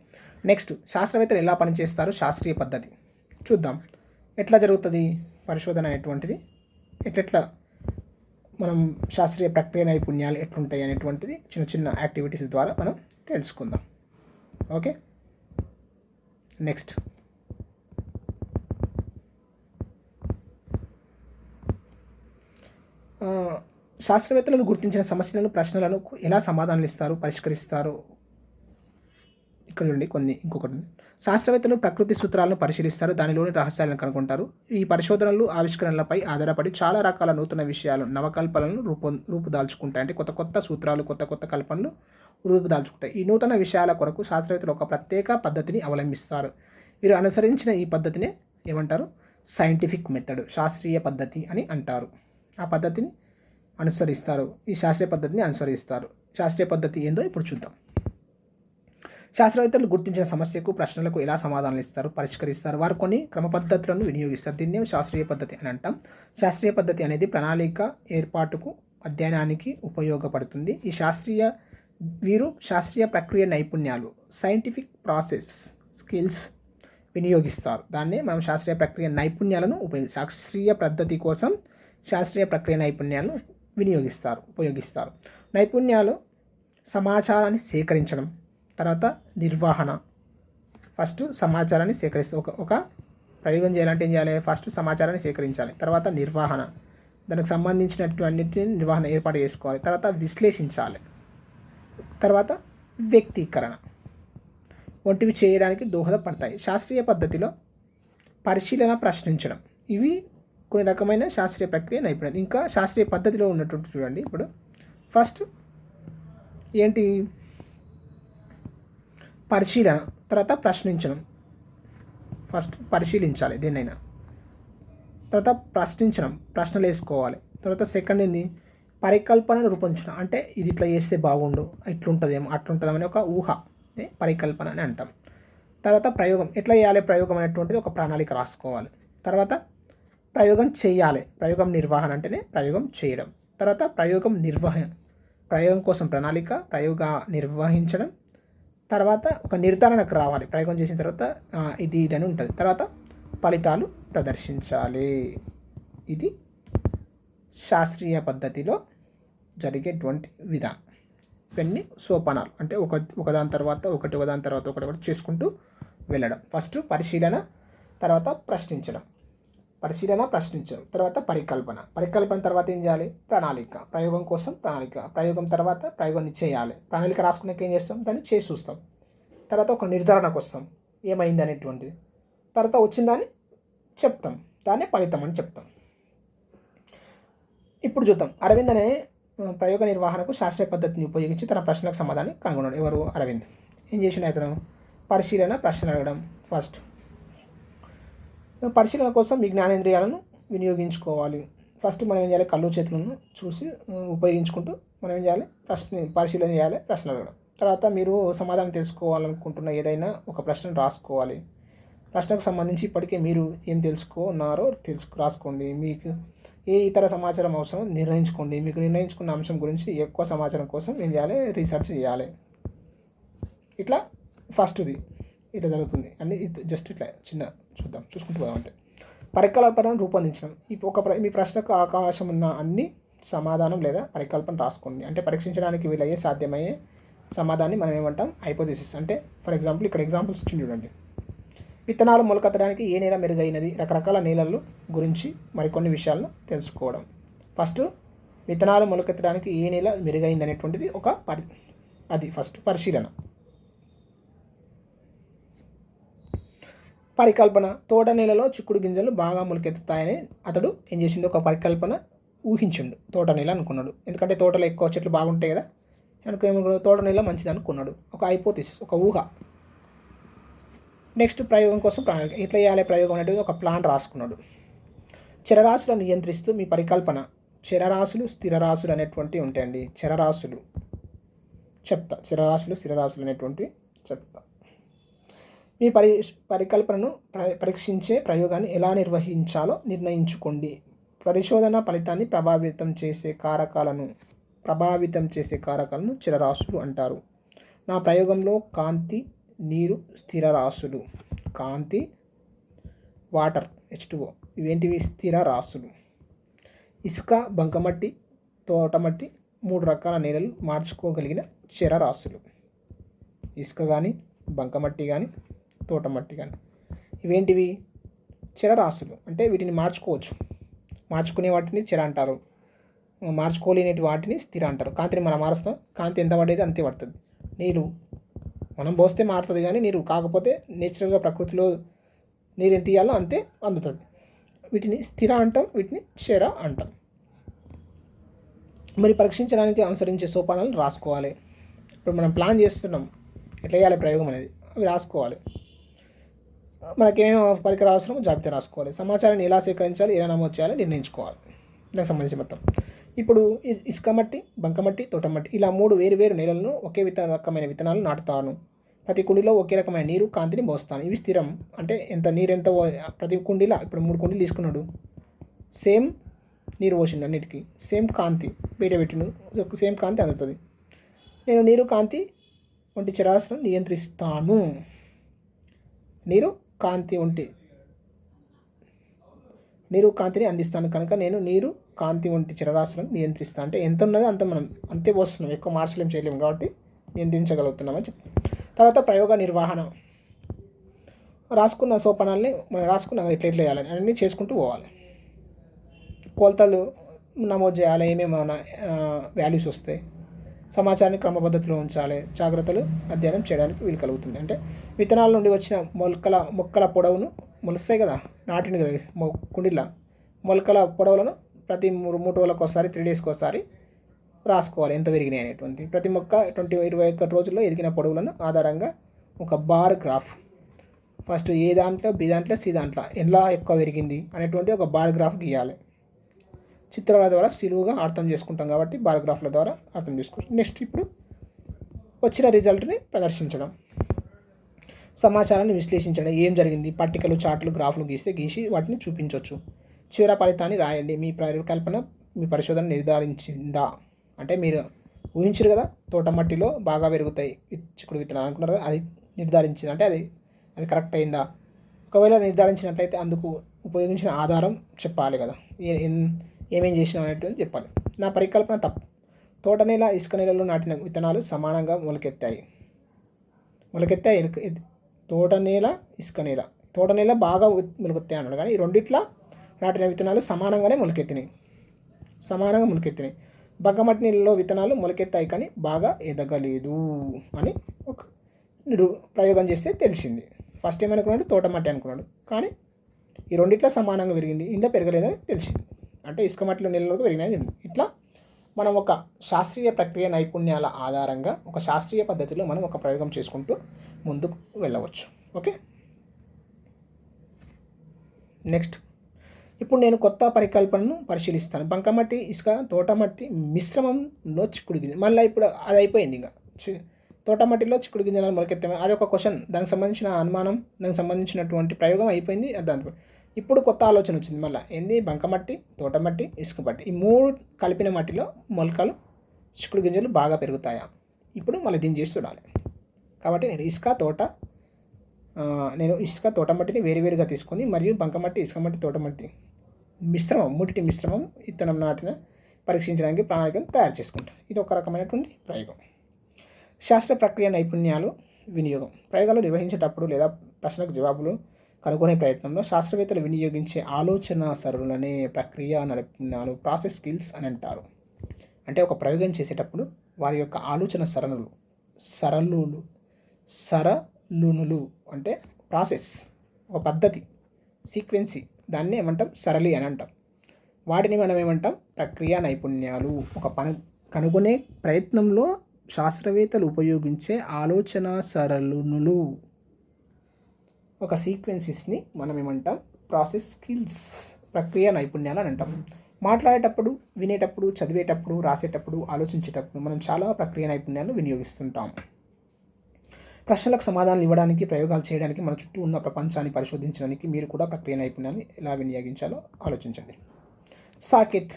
నెక్స్ట్ శాస్త్రవేత్తలు ఎలా పనిచేస్తారు? శాస్త్రీయ పద్ధతి చూద్దాం. ఎట్లా జరుగుతుంది పరిశోధన అనేటువంటిది, ఎట్లా మనం శాస్త్రీయ ప్రక్రియ నైపుణ్యాలు ఎట్లుంటాయి అనేటువంటిది చిన్న చిన్న యాక్టివిటీస్ ద్వారా మనం తెలుసుకుందాం. ఓకే, నెక్స్ట్ శాస్త్రవేత్తలను గుర్తించిన సమస్యలను, ప్రశ్నలను ఎలా సమాధానాలు ఇస్తారు, పరిష్కరిస్తారు? ఇక్కడ చూడండి ఇంకొకటి. శాస్త్రవేత్తలు ప్రకృతి సూత్రాలను పరిశీలిస్తారు, దానిలోని రహస్యాలను కనుగొంటారు. ఈ పరిశోధనలు, ఆవిష్కరణలపై ఆధారపడి చాలా రకాల నూతన విషయాలు, నవకల్పనలను రూపుదాల్చుకుంటాయి. అంటే కొత్త సూత్రాలు, కొత్త కల్పనలు రూపుదాల్చుకుంటాయి. ఈ నూతన విషయాల కొరకు శాస్త్రవేత్తలు ఒక ప్రత్యేక పద్ధతిని అవలంబిస్తారు. వీరు అనుసరించిన ఈ పద్ధతినే ఏమంటారు? సైంటిఫిక్ మెథడ్, శాస్త్రీయ పద్ధతి అని అంటారు. ఆ పద్ధతిని అనుసరిస్తారు, ఈ శాస్త్రీయ పద్ధతిని అనుసరిస్తారు. శాస్త్రీయ పద్ధతి ఏందో ఇప్పుడు చూద్దాం. శాస్త్రవేత్తలు గుర్తించిన సమస్యకు ప్రశ్నలకు ఎలా సమాధానాలు ఇస్తారు, పరిష్కరిస్తారు. వారు కొన్ని క్రమ పద్ధతులను వినియోగిస్తారు. దీన్ని శాస్త్రీయ పద్ధతి అని అంటాం. శాస్త్రీయ పద్ధతి అనేది ప్రణాళిక ఏర్పాటుకు, అధ్యయనానికి ఉపయోగపడుతుంది. వీరు శాస్త్రీయ ప్రక్రియ నైపుణ్యాలు, సైంటిఫిక్ ప్రాసెస్ స్కిల్స్ వినియోగిస్తారు. దాన్నే మనం శాస్త్రీయ ప్రక్రియ నైపుణ్యాలను శాస్త్రీయ పద్ధతి కోసం శాస్త్రీయ ప్రక్రియ నైపుణ్యాలను ఉపయోగిస్తారు. నైపుణ్యాలు సమాచారాన్ని సేకరించడం, తర్వాత నిర్వహణ. ఫస్ట్ సమాచారాన్ని ఒక ప్రయోగం చేయాలంటే ఏం చేయాలి? ఫస్ట్ సమాచారాన్ని సేకరించాలి, తర్వాత నిర్వహణ, దానికి సంబంధించినటువంటి నిర్వహణ ఏర్పాటు చేసుకోవాలి, తర్వాత విశ్లేషించాలి, తర్వాత వ్యక్తీకరణ వంటివి చేయడానికి దోహదపడతాయి. శాస్త్రీయ పద్ధతిలో పరిశీలన, ప్రశ్నించడం ఇవి కొన్ని రకమైన శాస్త్రీయ ప్రక్రియ నైపుణ్యాలు. ఇంకా శాస్త్రీయ పద్ధతిలో ఉన్నటువంటి చూడండి. ఇప్పుడు ఫస్ట్ ఏంటి? పరిశీలన, తర్వాత ప్రశ్నించడం. ఫస్ట్ పరిశీలించాలి దేన్నైనా, తర్వాత ప్రశ్నించడం, ప్రశ్నలు వేసుకోవాలి. తర్వాత సెకండ్ ఏంది? పరికల్పనను రూపొందించడం. అంటే ఇది ఇట్లా చేస్తే బాగుండు, ఇట్లుంటుందేమో అట్లుంటుందేమో అని ఒక ఊహ పరికల్పన అని అంటాం. తర్వాత ప్రయోగం, ఎట్లా చేయాలి ప్రయోగం అనేటువంటిది ఒక ప్రణాళిక రాసుకోవాలి. తర్వాత ప్రయోగం చేయాలి, ప్రయోగం నిర్వహణ అంటేనే ప్రయోగం చేయడం. తర్వాత ప్రయోగం కోసం ప్రణాళిక, నిర్వహించడం. తర్వాత ఒక నిర్ధారణకు రావాలి, ప్రయోగం చేసిన తర్వాత ఇది అని ఉంటుంది. తర్వాత ఫలితాలు ప్రదర్శించాలి. ఇది శాస్త్రీయ పద్ధతిలో జరిగేటువంటి విధానం. ఇవన్నీ సోపానాలు, అంటే ఒకదాని తర్వాత ఒకటి చేసుకుంటూ వెళ్ళడం. ఫస్ట్ పరిశీలన, తర్వాత ప్రశ్నించడం, తర్వాత పరికల్పన తర్వాత ఏం చేయాలి? ప్రణాళిక, ప్రయోగం కోసం ప్రణాళిక, ప్రయోగం తర్వాత ప్రయోగాన్ని చేయాలి, ప్రణాళిక రాసుకున్నాక ఏం చేస్తాం? దాన్ని చేసి చూస్తాం. తర్వాత ఒక నిర్ధారణకు వస్తాం, ఏమైంది అనేటువంటిది. తర్వాత వచ్చిందని చెప్తాం, దాన్ని ఫలితం అని చెప్తాం. ఇప్పుడు చూద్దాం. అరవింద్ అనే ప్రయోగ నిర్వహణకు శాస్త్రీయ పద్ధతిని ఉపయోగించి తన ప్రశ్నలకు సమాధానం కనుగొన్నాడు. ఎవరు? అరవింద్. ఏం చేసిన అతను? పరిశీలన, ప్రశ్న అడగడం. ఫస్ట్ పరిశీలన కోసం మీ జ్ఞానేంద్రియాలను వినియోగించుకోవాలి. ఫస్ట్ మనం ఏం చేయాలి? కళ్ళు చేతులను చూసి ఉపయోగించుకుంటూ మనం ఏం చేయాలి? పరిశీలన చేయాలి, ప్రశ్న అడగడం. తర్వాత మీరు సమాధానం తెలుసుకోవాలనుకుంటున్న ఏదైనా ఒక ప్రశ్నను రాసుకోవాలి. ప్రశ్నకు సంబంధించి ఇప్పటికే మీరు ఏం తెలుసుకున్నారో రాసుకోండి. మీకు ఏ ఇతర సమాచారం అవసరం నిర్ణయించుకోండి. మీకు నిర్ణయించుకున్న అంశం గురించి ఎక్కువ సమాచారం కోసం ఏం చేయాలి? రీసెర్చ్ చేయాలి. ఇట్లా ఫస్ట్ది ఇట్లా జరుగుతుంది. అన్ని జస్ట్ ఇట్లా చూసుకుంటూ పోదామంటే పరికల్పనను రూపొందించడం. మీ ప్రశ్నకు అవకాశం ఉన్న అన్ని సమాధానం లేదా పరికల్పన రాసుకోండి. అంటే పరీక్షించడానికి వీలయ్యే సాధ్యమయ్యే సమాధానాన్ని మనం ఏమంటాం? హైపోథెసిస్. అంటే ఫర్ ఎగ్జాంపుల్ ఇక్కడ ఎగ్జాంపుల్స్ ఇచ్చింది చూడండి. విత్తనాలు మొలకెత్తడానికి ఏ నేల మెరుగైనది? రకరకాల నేలల గురించి మరికొన్ని విషయాలను తెలుసుకోవడం. ఫస్ట్ విత్తనాలు మొలకెత్తడానికి ఏ నేల మెరుగైంది అనేటువంటిది అది ఫస్ట్ పరిశీలన. పరికల్పన, తోట నేలలో చిక్కుడు గింజలు బాగా మొలకెత్తుతాయని అతడు ఏం చేసిండు? ఒక పరికల్పన ఊహించిండు. తోట నేల అనుకున్నాడు, ఎందుకంటే తోటలో ఎక్కువ చెట్లు బాగుంటాయి కదా, అనుకున్నాడు. తోట నేల మంచిది అనుకున్నాడు. ఒక హైపోథెసిస్, ఒక ఊహ. నెక్స్ట్ ప్రయోగం కోసం ప్రణాళిక. ఎట్లా చేయాలి ప్రయోగం అనేది ఒక ప్లాన్ రాసుకున్నాడు. చరరాశులను నియంత్రిస్తూ మీ పరికల్పన. చరరాశులు, స్థిరరాశులు అనేటువంటివి ఉంటాయండి. చరరాశులు స్థిరరాశులు అనేటువంటివి చెప్తా. మీ పరికల్పనను పరీక్షించే ప్రయోగాన్ని ఎలా నిర్వహించాలో నిర్ణయించుకోండి. పరిశోధన ఫలితాన్ని ప్రభావితం చేసే కారకాలను చరరాశులు అంటారు. నా ప్రయోగంలో కాంతి, నీరు స్థిరరాశులు. కాంతి, వాటర్, H2O ఇవేంటివి? స్థిరరాశులు. ఇసుక, బంకమట్టి, తోటమట్టి 3 రకాల నేలలు మార్చుకోగలిగిన చరరాశులు. ఇసుక కానీ, బంకమట్టి కానీ, తోటమట్టి కానీ ఇవేంటివి? చరరాశులు. అంటే వీటిని మార్చుకునే వాటిని చర అంటారు, మార్చుకోలేని వాటిని స్థిర అంటారు. కాంతిని మనం మారుస్తాం, కాంతి ఎంత పడేది అంతే పడుతుంది. నీరు మనం పోస్తే మారుతుంది కానీ నీరు కాకపోతే నేచురల్గా ప్రకృతిలో నీరు ఎంత ఇయ్యాలో అంతే అందుతుంది. వీటిని స్థిర అంటాం, వీటిని చర అంటాం. మరి పరీక్షించడానికి అనుసరించే సోపానాలను రాసుకోవాలి. ఇప్పుడు మనం ప్లాన్ చేస్తున్నాం ఎట్లా చేయాలి ప్రయోగం అనేది, అవి రాసుకోవాలి. మనకేమేమో పరికరాలు అవసరమో జాబితా రాసుకోవాలి. సమాచారాన్ని ఎలా సేకరించాలి, ఎలా నమోదు చేయాలి నిర్ణయించుకోవాలి. దానికి సంబంధించి మొత్తం ఇప్పుడు ఇసుక మట్టి, బంకమట్టి, తోటమట్టి ఇలా 3 వేరు వేరు నేలలను ఒకే రకమైన విత్తనాలు నాటుతాను. ప్రతి కుండీలో ఒకే రకమైన నీరు, కాంతిని పోస్తాను. ఇవి స్థిరం. అంటే నీరెంత ప్రతి కుండీలో ఇప్పుడు 3 కుండీలు తీసుకున్నాడు. సేమ్ నీరు పోసిండు అన్నిటికీ. సేమ్ కాంతి బయట పెట్టిండు. సేమ్ కాంతి అందుతుంది. నేను నీరు, కాంతి వంటి చరాశులను నియంత్రిస్తాను. నీరు, కాంతిని అందిస్తాను కనుక నేను నీరు, కాంతి వంటి చరరాశులను నియంత్రిస్తాను. అంటే ఎంత ఉన్నదో అంత మనం అంతే పోస్తున్నాం. ఎక్కువ మార్చలేం చేయలేము కాబట్టి నియంత్రించగలుగుతున్నామని చెప్పి. తర్వాత ప్రయోగ నిర్వహణ. రాసుకున్న సోపానాలని మనం రాసుకున్నాం కదా, ఎట్లా చేయాలని అన్నీ చేసుకుంటూ పోవాలి. కొలతలు నమోదు చేయాలి, ఏమేమి వాల్యూస్ వస్తాయి, సమాచారాన్ని క్రమపద్ధతిలో ఉంచాలి, జాగ్రత్తలు అధ్యయనం చేయడానికి వీలు కలుగుతుంది. అంటే విత్తనాల నుండి వచ్చిన మొక్కల పొడవును మొలుస్తాయి కదా, నాటింది కదా కుండీలా, మొలకల పొడవులను ప్రతి 3 రోజులకు ఒకసారి 3 డేస్కి ఒకసారి రాసుకోవాలి ఎంత పెరిగినాయి అనేటువంటి. ప్రతి మొక్క 21 రోజుల్లో ఎదిగిన పొడవులను ఆధారంగా ఒక బార్ గ్రాఫ్, ఫస్ట్ ఏ దాంట్లో, బి దాంట్లో, సి దాంట్లో ఎలా ఎక్కువ పెరిగింది అనేటువంటి ఒక బార్ గ్రాఫ్ గీయాలి. చిత్రాల ద్వారా సులువుగా అర్థం చేసుకుంటాం కాబట్టి బార్ గ్రాఫ్ల ద్వారా అర్థం చేసుకోవచ్చు. నెక్స్ట్ ఇప్పుడు వచ్చిన రిజల్ట్ని ప్రదర్శించడం, సమాచారాన్ని విశ్లేషించడం, ఏం జరిగింది, పట్టికలు, చార్టులు, గ్రాఫ్లు గీసి వాటిని చూపించవచ్చు. చివరి ఫలితాన్ని రాయండి. మీ పరికల్పన, మీ పరిశోధన నిర్ధారించిందా? అంటే మీరు ఊహించారు కదా తోటమట్టిలో బాగా పెరుగుతాయి చిక్కుడు విత్తనాలు అనుకున్నారు కదా, అది నిర్ధారించింది. అంటే అది కరెక్ట్ అయిందా? ఒకవేళ నిర్ధారించినట్లయితే అందుకు ఉపయోగించిన ఆధారం చెప్పాలి కదా, ఏమేం చేసినాం అనేటువంటి చెప్పాలి. నా పరికల్పన తప్పు. తోట నేల, ఇసుక నేలలో నాటిన విత్తనాలు సమానంగా మొలకెత్తాయి. తోట నేల, ఇసుక నేల. తోట నేల బాగా మొలకెత్తాయి అన్నాడు, కానీ ఈ రెండిట్లా నాటిన విత్తనాలు సమానంగా మొలకెత్తినాయి. బంకమట్టి నీళ్ళలో విత్తనాలు మొలకెత్తాయి కానీ బాగా ఎదగలేదు అని ఒక ప్రయోగం చేస్తే తెలిసింది. ఫస్ట్ ఏమనుకున్నాడు, తోటమట్టి అనుకున్నాడు, కానీ ఈ రెండిట్లా సమానంగా పెరిగింది, ఇంట్లో పెరగలేదని తెలిసింది. అంటే ఇసుక మట్టిలో నీళ్ళలోకి పెరిగినది. ఇట్లా మనం ఒక శాస్త్రీయ ప్రక్రియ నైపుణ్యాల ఆధారంగా ఒక శాస్త్రీయ పద్ధతిలో మనం ఒక ప్రయోగం చేసుకుంటూ ముందుకు వెళ్ళవచ్చు. ఓకే, నెక్స్ట్ ఇప్పుడు నేను కొత్త పరికల్పనను పరిశీలిస్తాను. బంకమట్టి, ఇసుక, తోటమట్టి మిశ్రమంలో చిక్కుడు గింజ. మళ్ళీ ఇప్పుడు అది అయిపోయింది. ఇంకా తోటమట్టిలో చిక్కుడు గింజలను మొలకెత్తాము, అదొక క్వశ్చన్, దానికి సంబంధించిన అనుమానం, దానికి సంబంధించినటువంటి ప్రయోగం అయిపోయింది. దానికి ఇప్పుడు కొత్త ఆలోచన వచ్చింది. మళ్ళీ ఏంది, బంకమట్టి, తోటమట్టి, ఇసుక మట్టి, ఈ 3 కలిపిన మట్టిలో మొలకలు, చిక్కుడు గింజలు బాగా పెరుగుతాయా? ఇప్పుడు మళ్ళీ దీన్ని చేసి చూడాలి. కాబట్టి నేను ఇసుక, తోటమట్టిని వేరువేరుగా తీసుకొని మరియు బంకమట్టి, ఇసుక మట్టి, తోటమట్టి మూడిటి మిశ్రమం విత్తనం నాటిన పరీక్షించడానికి ప్రణాళికను తయారు చేసుకుంటాం. ఇది ఒక రకమైనటువంటి ప్రయోగం. శాస్త్ర ప్రక్రియ నైపుణ్యాలు వినియోగం. ప్రయోగాలు నిర్వహించేటప్పుడు లేదా ప్రశ్నకు జవాబులు కనుగొనే ప్రయత్నంలో శాస్త్రవేత్తలు వినియోగించే ఆలోచన సరళులనే ప్రక్రియ నైపుణ్యాలు, ప్రాసెస్ స్కిల్స్ అని అంటారు. అంటే ఒక ప్రయోగం చేసేటప్పుడు వారి యొక్క ఆలోచన సరళునులు అంటే ప్రాసెస్, ఒక పద్ధతి, సీక్వెన్సీ, దాన్ని ఏమంటాం, సరళి అని అంటాం. వాటిని మనం ఏమంటాం, ప్రక్రియ నైపుణ్యాలు. ఒక పని కనుగొనే ప్రయత్నంలో శాస్త్రవేత్తలు ఉపయోగించే ఆలోచన సరళునులు, ఒక సీక్వెన్సెస్ని మనం ఏమంటాం, ప్రాసెస్ స్కిల్స్, ప్రక్రియ నైపుణ్యాలు అని అంటాం. మాట్లాడేటప్పుడు, వినేటప్పుడు, చదివేటప్పుడు, రాసేటప్పుడు, ఆలోచించేటప్పుడు మనం చాలా ప్రక్రియ నైపుణ్యాలను వినియోగిస్తుంటాం. ప్రశ్నలకు సమాధానాలు ఇవ్వడానికి, ప్రయోగాలు చేయడానికి, మన చుట్టూ ఉన్న ప్రపంచాన్ని పరిశోధించడానికి మీరు కూడా ప్రక్రియ నైపుణ్యాన్ని ఎలా వినియోగించాలో ఆలోచించండి. సాకేత్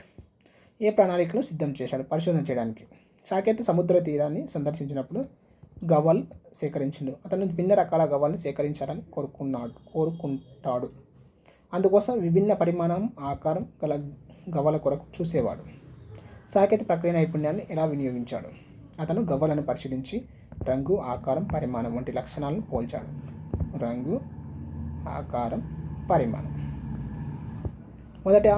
ఏ ప్రణాళికను సిద్ధం చేశాడు పరిశోధన చేయడానికి? సాకేత్ సముద్ర తీరాన్ని సందర్శించినప్పుడు గవ్వలు సేకరించిండు. అతను భిన్న రకాల గవ్వలను సేకరించాలని కోరుకుంటాడు. అందుకోసం విభిన్న పరిమాణం, ఆకారం గల గవ్వల కొరకు చూసేవాడు. సాకేత్ ప్రక్రియ నైపుణ్యాన్ని ఎలా వినియోగించాడు? అతను గవ్వలను పరిశీలించి రంగు, ఆకారం, పరిమాణం వంటి లక్షణాలను పోల్చాడు. రంగు, ఆకారం, పరిమాణం. మొదట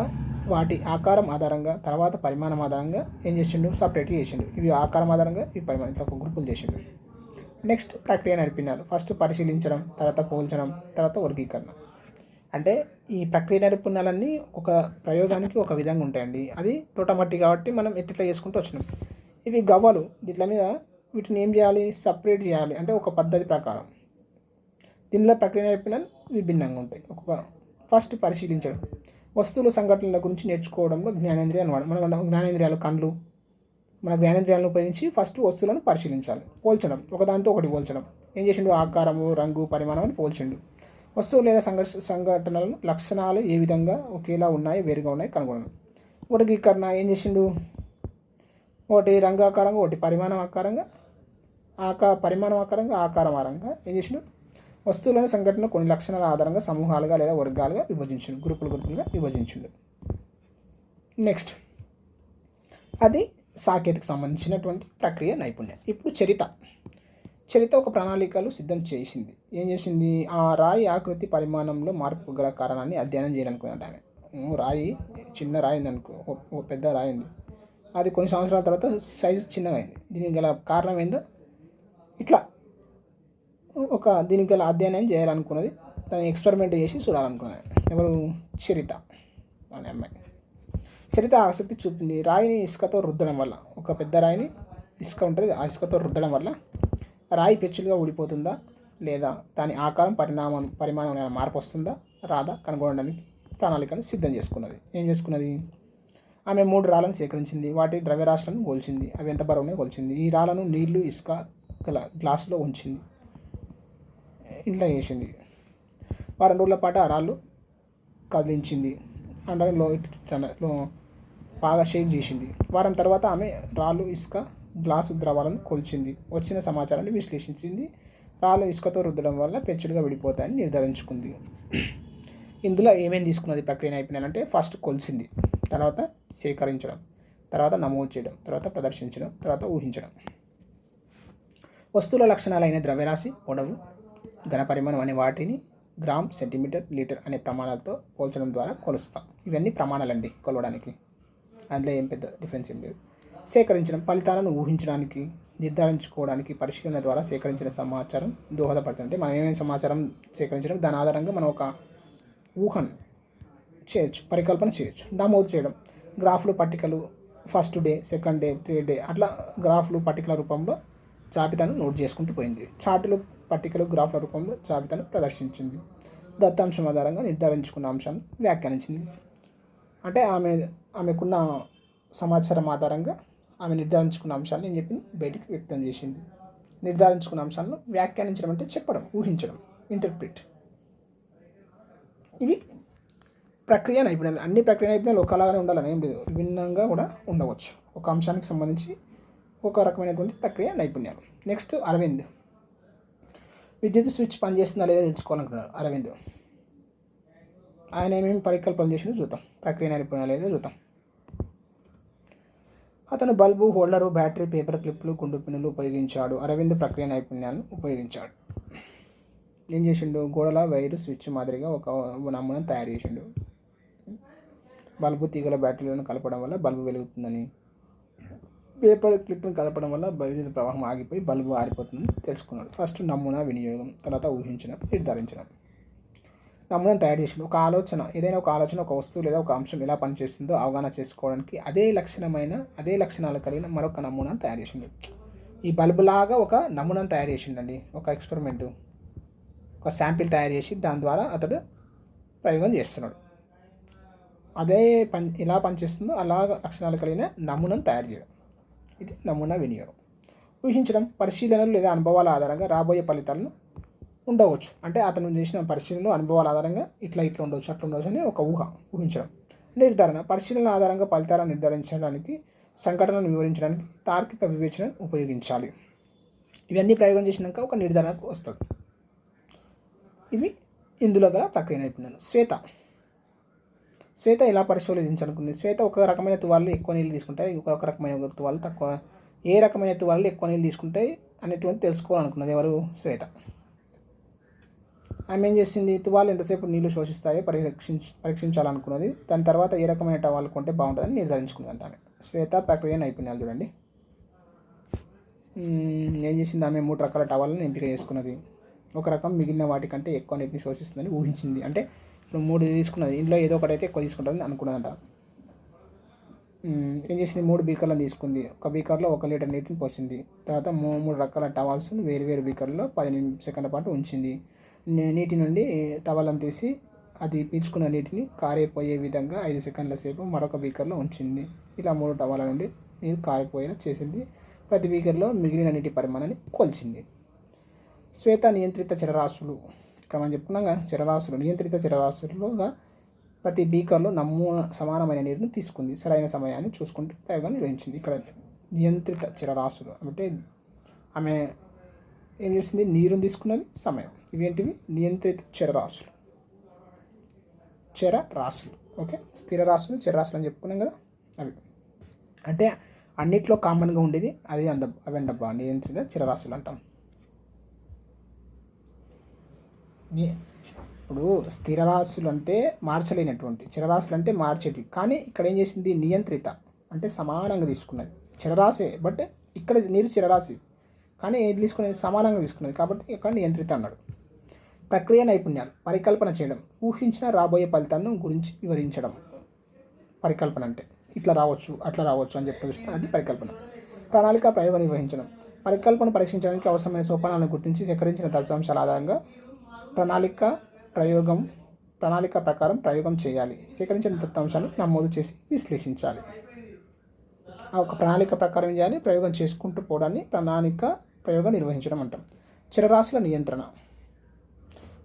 వాటి ఆకారం ఆధారంగా, తర్వాత పరిమాణం ఆధారంగా ఏం చేసిండు, సపరేట్ చేసిండు. ఇవి ఆకారం ఆధారంగా, ఇవి పరిమాణం, ఇట్లా ఒక గ్రూపులు చేసిండు. నెక్స్ట్ ప్రక్రియ నైపుణ్యాలు. ఫస్ట్ పరిశీలించడం, తర్వాత పోల్చడం, తర్వాత వర్గీకరణ. అంటే ఈ ప్రక్రియ నైపుణ్యాలన్నీ ఒక ప్రయోగానికి ఒక విధంగా ఉంటాయండి. అది తోటమట్టి కాబట్టి మనం ఎట్లా చేసుకుంటూ వచ్చినాం. ఇవి గవ్వలు, దీంట్ల మీద వీటిని ఏం చేయాలి, సపరేట్ చేయాలి, అంటే ఒక పద్ధతి ప్రకారం. దీనిలో ప్రక్రియ నైపుణ్యాలు విభిన్నంగా ఉంటాయి. ఫస్ట్ పరిశీలించడం. వస్తువులు సంఘటనల గురించి నేర్చుకోవడంలో జ్ఞానేంద్రియాలు మన జ్ఞానేంద్రియాలు కళ్ళు, మన జ్ఞానేంద్రియాలను ఉపయోగించి ఫస్ట్ వస్తువులను పరిశీలించాలి. పోల్చడం, ఒకదానితో ఒకటి పోల్చడం. ఏం చేసిండు? ఆకారము, రంగు, పరిమాణం అని పోల్చిండు. వస్తువులు లేదా సంఘటనలను లక్షణాలు ఏ విధంగా ఒకేలా ఉన్నాయో వేరుగా ఉన్నాయో కనుగొనడం. వర్గీకరణ ఏం చేసిండు? ఒకటి రంగు ఆకారంగా, ఒకటి పరిమాణం ఆకారంగా, పరిమాణం ఆకారంగా, ఆకారం ఆకారంగా ఏం చేసిండు? వస్తువులను సంఘటన కొన్ని లక్షణాల ఆధారంగా సమూహాలుగా లేదా వర్గాలుగా విభజించిండు, గ్రూపులుగా విభజించిండు. నెక్స్ట్ అది సాకేతకు సంబంధించినటువంటి ప్రక్రియ నైపుణ్యం. ఇప్పుడు చరిత ఒక ప్రణాళికలు సిద్ధం చేసింది. ఏం చేసింది? ఆ రాయి ఆకృతి పరిమాణంలో మార్పు గల కారణాన్ని అధ్యయనం చేయాలనుకున్నాడు ఆమె. రాయి చిన్న రాయి ఉంది అనుకో, ఓ పెద్ద రాయి ఉంది, అది కొన్ని సంవత్సరాల తర్వాత సైజు చిన్నగా అయింది. దీనికి గల కారణం ఏందో ఇట్లా దీనికి గల అధ్యయనం చేయాలనుకున్నది. దాన్ని ఎక్స్పెరిమెంట్ చేసి చూడాలనుకున్నది. ఎవరు? చరిత అనే అమ్మాయి. చరిత ఆసక్తి చూపింది. రాయిని ఇసుకతో రుద్దడం వల్ల, ఒక పెద్ద రాయిని ఇసుక ఉంటుంది, ఆ ఇసుకతో రుద్దడం వల్ల రాయి పెచ్చులుగా ఊడిపోతుందా లేదా, దాని ఆకారం పరిమాణం మార్పు వస్తుందా రాదా కనుగొనడానికి ప్రణాళికను సిద్ధం చేసుకున్నది. ఏం చేసుకున్నది? ఆమె 3 రాళ్ళను సేకరించింది. వాటి ద్రవ్యరాశులను కొలిచింది. అవి ఎంత బరువునే కొలిచింది. ఈ రాళ్ళను నీళ్లు, ఇసుక గల గ్లాసులో ఉంచింది, ఇంట్లో వేసింది. వారం రోజుల పాటు ఆ రాళ్ళు కదిలించింది, అండలో బాగా షేక్ చేసింది. వారం తర్వాత ఆమె రాళ్ళు, ఇసుక, గ్లాసు ద్రవాలను కొలిచింది. వచ్చిన సమాచారాన్ని విశ్లేషించింది. రాళ్ళు ఇసుకతో రుద్దడం వల్ల పెచ్చులుగా విడిపోతాయని నిర్ధారించుకుంది. ఇందులో ఏమేమి తీసుకున్నది ప్రక్రియ నైపుణ్యాలు అంటే, ఫస్ట్ కొలిచింది, తర్వాత సేకరించడం, తర్వాత నమోదు చేయడం, తర్వాత ప్రదర్శించడం, తర్వాత ఊహించడం. వస్తువుల లక్షణాలైన ద్రవ్యరాశి, పొడవు, ఘనపరిమాణం అనే వాటిని గ్రామ్, సెంటీమీటర్, లీటర్ అనే ప్రమాణాలతో పోల్చడం ద్వారా కొలుస్తాం. ఇవన్నీ ప్రమాణాలండి కొలవడానికి, అందులో ఏం పెద్ద డిఫరెన్స్ ఏం లేదు. సేకరించడం, ఫలితాలను ఊహించడానికి, నిర్ధారించుకోవడానికి పరిశీలన ద్వారా సేకరించిన సమాచారం దోహదపడుతుంది. మనం ఏమేమి సమాచారం సేకరించడం, దాని ఆధారంగా మనం ఒక ఊహను చేయొచ్చు, పరికల్పన చేయొచ్చు. నమోదు చేయడం, గ్రాఫ్లు, పట్టికలు, first day, second day, third day అట్లా గ్రాఫ్లు, పట్టికల రూపంలో జాబితాను నోట్ చేసుకుంటూ పోయింది. చార్టులు, పట్టికలు, గ్రాఫ్ల రూపంలో జాబితాను ప్రదర్శించింది. దత్తాంశం ఆధారంగా నిర్ధారించుకున్న అంశాన్ని వ్యాఖ్యానించింది. అంటే ఆమెకున్న సమాచారం ఆధారంగా ఆమె నిర్ధారించుకున్న అంశాన్ని ఏం చెప్పింది? బయటికి వ్యక్తం చేసింది. నిర్ధారించుకున్న అంశాలను వ్యాఖ్యానించడం అంటే చెప్పడం, ఊహించడం, ఇంటర్ప్రిట్. ఇవి ప్రక్రియ నైపుణ్యాలు. అన్ని ప్రక్రియ నైపుణ్యాలు ఒకలాగానే ఉండాలని ఏం లేదు, విభిన్నంగా కూడా ఉండవచ్చు. ఒక అంశానికి సంబంధించి ఒక రకమైనటువంటి ప్రక్రియ నైపుణ్యాలు. నెక్స్ట్ అరవింద్. విద్యుత్ స్విచ్ పనిచేస్తుందా లేదా తెలుసుకోవాలనుకున్నారు అరవింద్. ఆయన ఏమేమి పరికల్పనలు చేసిందో చూద్దాం, ప్రక్రియ నైపుణ్యాలు ఏదో చూద్దాం. అతను బల్బు, హోల్డరు, బ్యాటరీ, పేపర్ క్లిప్లు, గుండు పిన్నులు ఉపయోగించాడు. అరవింద్ ప్రక్రియ నైపుణ్యాలను ఉపయోగించాడు. ఏం చేసిండు? గోడల వైరు స్విచ్ మాదిరిగా ఒక నమూనాను తయారు చేసిండు. బల్బు తీగల బ్యాటరీలను కలపడం వల్ల బల్బు వెలుగుతుందని, పేపర్ క్లిప్ను కలపడం వల్ల విద్యుత్ ప్రవాహం ఆగిపోయి బల్బు ఆరిపోతుందని తెలుసుకున్నాడు. ఫస్ట్ నమూనా వినియోగం, తర్వాత ఊహించడం, నిర్ధారించడం. నమూనాను తయారు చేసిండు. ఒక ఆలోచన, ఏదైనా ఒక ఆలోచన, ఒక వస్తువు లేదా ఒక అంశం ఎలా పనిచేస్తుందో అవగాహన చేసుకోవడానికి అదే లక్షణాలు కలిగిన మరొక నమూనాను తయారు చేసిండు. ఈ బల్బు లాగా ఒక నమూనాను తయారు చేసిండండి. ఒక ఎక్స్పెరిమెంటు, ఒక శాంపిల్ తయారు చేసి దాని ద్వారా అతడు ప్రయోగం చేస్తున్నాడు. అదే ఎలా పనిచేస్తుందో అలా లక్షణాలు కలిగిన నమూనాను తయారు చేయడం, ఇది నమూనా వినియోగం. ఊహించడం, పరిశీలనలు లేదా అనుభవాల ఆధారంగా రాబోయే ఫలితాలను ఉండవచ్చు. అంటే అతను చేసిన పరిశీలనలు, అనుభవాల ఆధారంగా ఇట్లా ఉండవచ్చు, అట్లా ఉండవచ్చు అని ఒక ఊహించడం. నిర్ధారణ, పరిశీలన ఆధారంగా ఫలితాలను నిర్ధారించడానికి, సంఘటనను వివరించడానికి తార్కిక వివేచనను ఉపయోగించాలి. ఇవన్నీ ప్రయోగం చేసినాక ఒక నిర్ధారణకు వస్తుంది. ఇవి ఇందులో గల ప్రక్రియ నైపుణ్యాలు. శ్వేత ఎలా పరిశోధించాలనుకుంది? శ్వేత ఒక రకమైన తువాళ్ళు ఎక్కువ నీళ్ళు తీసుకుంటాయి, ఇంకొక రకమైన తువాళ్ళు తక్కువ. ఏ రకమైన తువాళ్ళు ఎక్కువ నీళ్ళు తీసుకుంటాయి అనేటువంటి తెలుసుకోవాలనుకున్నది ఎవరు? శ్వేత. ఆమె ఏం చేసింది? తువాళ్ళు ఎంతసేపు నీళ్లు శోషిస్తాయో పరీక్షించాలనుకున్నది. దాని తర్వాత ఏ రకమైన టవాళ్ళు కొంటే బాగుంటుందని నిర్ధారించుకుందంట ఆమె. శ్వేత ప్రక్రియ నైపుణ్యాలు చూడండి. ఏం చేసింది? ఆమె 3 రకాల టవాళ్ళను ఎంపిక చేసుకున్నది. ఒక రకం మిగిలిన వాటికంటే ఎక్కువ నీటిని శోషిస్తుందని ఊహించింది. అంటే ఇప్పుడు 3 తీసుకున్నది, ఇంట్లో ఏదో ఒకటైతే ఎక్కువ తీసుకుంటుందని అనుకున్నదంట. ఏం చేసింది? 3 బీకర్లను తీసుకుంది. ఒక బీకర్లో 1 లీటర్ నీటిని పోసింది. తర్వాత 3 రకాల టవాల్స్ను వేరు బీకర్లో 10 సెకండ్ల పాటు ఉంచింది. నీటి నుండి టవలను తీసి అది పీల్చుకున్న నీటిని కారిపోయే విధంగా 5 సెకండ్ల సేపు మరొక బీకర్లో ఉంచింది. ఇలా 3 టవాల నుండి నీరు కారిపోయేలా చేసింది. ప్రతి బీకర్లో మిగిలిన నీటి పరిమాణాన్ని కొలిచింది. శ్వేత నియంత్రిత చరరాశులు, ఇక్కడ మనం చెప్పుకున్నాం కదా, చరరాశులు నియంత్రిత చరరాశులుగా ప్రతి బీకర్లో నమూనా సమానమైన నీరును తీసుకుంది. సరైన సమయాన్ని చూసుకుంటూ ప్రయోగాన్ని నిర్వహించింది. ఇక్కడ నియంత్రిత చరరాశులు అంటే ఆమె ఏం చేసింది, నీరుని తీసుకున్నది, సమయం. ఇవేంటివి నియంత్రిత చరరాశులు. చరరాశులు ఓకే, స్థిర రాశులు చరరాశులు అని చెప్పుకున్నాం కదా, అవి అంటే అన్నిట్లో కామన్గా ఉండేది అది అవండబ్బా నియంత్రిత చరరాశులు అంటాం. ఇప్పుడు స్థిర రాశులు అంటే మార్చలేనటువంటి, చరరాశులు అంటే మార్చేటివి. కానీ ఇక్కడ ఏం చేసింది, నియంత్రిత అంటే సమానంగా తీసుకున్నది. చరరాశే బట్ ఇక్కడ నీరు చరరాశి కానీ ఏది తీసుకునేది సమానంగా తీసుకున్నది కాబట్టి ఇక్కడ నియంత్రిత అన్నాడు. ప్రక్రియ నైపుణ్యాలు, పరికల్పన చేయడం, ఊహించిన రాబోయే ఫలితాలను గురించి వివరించడం. పరికల్పన అంటే ఇట్లా రావచ్చు అట్లా రావచ్చు అని చెప్పి అది పరికల్పన. ప్రణాళిక ప్రయోగం నిర్వహించడం, పరికల్పన పరీక్షించడానికి అవసరమైన సోపానాలను గుర్తించి సేకరించిన దశాంశాల ఆధారంగా ప్రణాళిక ప్రకారం ప్రయోగం చేయాలి. సేకరించిన దత్తాంశాన్ని నమోదు చేసి విశ్లేషించాలి. ఒక ప్రణాళిక ప్రకారం చేయాలి, ప్రయోగం చేసుకుంటూ పోవడాన్ని ప్రణాళిక ప్రయోగం నిర్వహించడం అంటాం. చరరాశుల నియంత్రణ,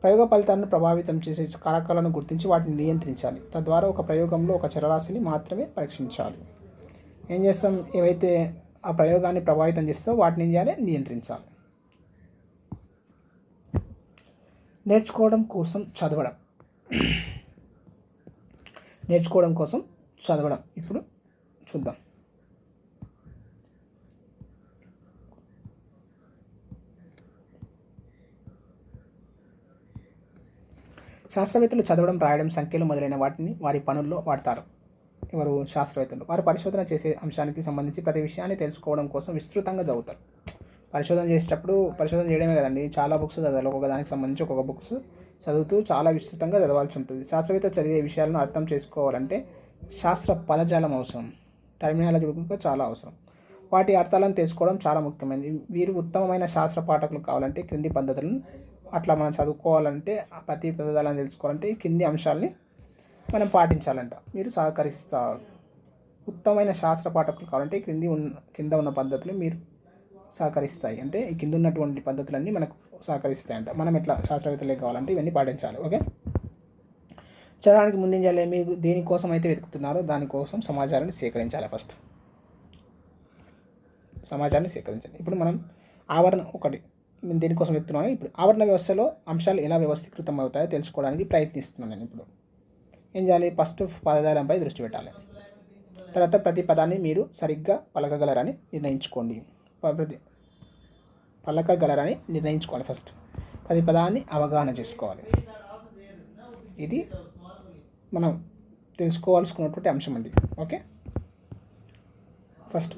ప్రయోగ ఫలితాలను ప్రభావితం చేసే కారకాలను గుర్తించి వాటిని నియంత్రించాలి. తద్వారా ఒక ప్రయోగంలో ఒక చరరాశిని మాత్రమే పరీక్షించాలి. ఏం చేస్తాం, ఏవైతే ఆ ప్రయోగాన్ని ప్రభావితం చేస్తావో వాటిని ఏం చేయాలి, నియంత్రించాలి. నేర్చుకోవడం కోసం చదవడం, ఇప్పుడు చూద్దాం. శాస్త్రవేత్తలు చదవడం, రాయడం, సంఖ్యలు మొదలైన వాటిని వారి పనుల్లో వాడతారు. ఎవరు, శాస్త్రవేత్తలు. వారు పరిశోధన చేసే అంశానికి సంబంధించి ప్రతి విషయాన్ని తెలుసుకోవడం కోసం విస్తృతంగా చదువుతారు. పరిశోధన చేసేటప్పుడు పరిశోధన చేయడమే కదండి, చాలా బుక్స్ చదవాలి. ఒక్కొక్క దానికి సంబంధించి ఒక్కొక్క బుక్స్ చదువుతూ చాలా విస్తృతంగా చదవాల్సి ఉంటుంది. శాస్త్రవేత్త చదివే విషయాలను అర్థం చేసుకోవాలంటే శాస్త్ర పదజాలం అవసరం, టర్మినాలజీ కూడా చాలా అవసరం. వాటి అర్థాలను తెలుసుకోవడం చాలా ముఖ్యమైనది. వీరు ఉత్తమమైన శాస్త్ర పాఠకులు కావాలంటే క్రింది పద్ధతులను, అట్లా మనం చదువుకోవాలంటే ప్రతి పదజాలను తెలుసుకోవాలంటే కింది అంశాలని మనం పాటించాలంట. మీరు సహకరిస్తారు. ఉత్తమమైన శాస్త్ర పాఠకులు కావాలంటే కింద ఉన్న పద్ధతులు మీరు సహకరిస్తాయి. అంటే ఈ కింద ఉన్నటువంటి పద్ధతులన్నీ మనకు సహకరిస్తాయంట. మనం ఎట్లా శాస్త్రవేత్తలే కావాలంటే ఇవన్నీ పాటించాలి. ఓకే, చదవడానికి ముందేం చేయాలి, మీరు దేనికోసం అయితే వెతుకుతున్నారో దానికోసం సమాచారాన్ని సేకరించాలి. ఫస్ట్ సమాచారాన్ని సేకరించాలి. ఇప్పుడు మనం ఆవరణ ఒకటి, నేను దేనికోసం వెతుకుతున్నాను, ఇప్పుడు ఆవరణ వ్యవస్థలో అంశాలు ఎలా వ్యవస్థీకృతం అవుతాయో తెలుసుకోవడానికి ప్రయత్నిస్తున్నాను. నేను ఇప్పుడు ఏం చేయాలి, ఫస్ట్ పదజాలంపై దృష్టి పెట్టాలి. తర్వాత ప్రతి పదాన్ని మీరు సరిగ్గా పలకగలరని నిర్ణయించుకోండి. ఫస్ట్ ప్రతి పదాన్ని అవగాహన చేసుకోవాలి. ఇది మనం తెలుసుకోవాల్సుకున్నటువంటి అంశం అండి. ఓకే, ఫస్ట్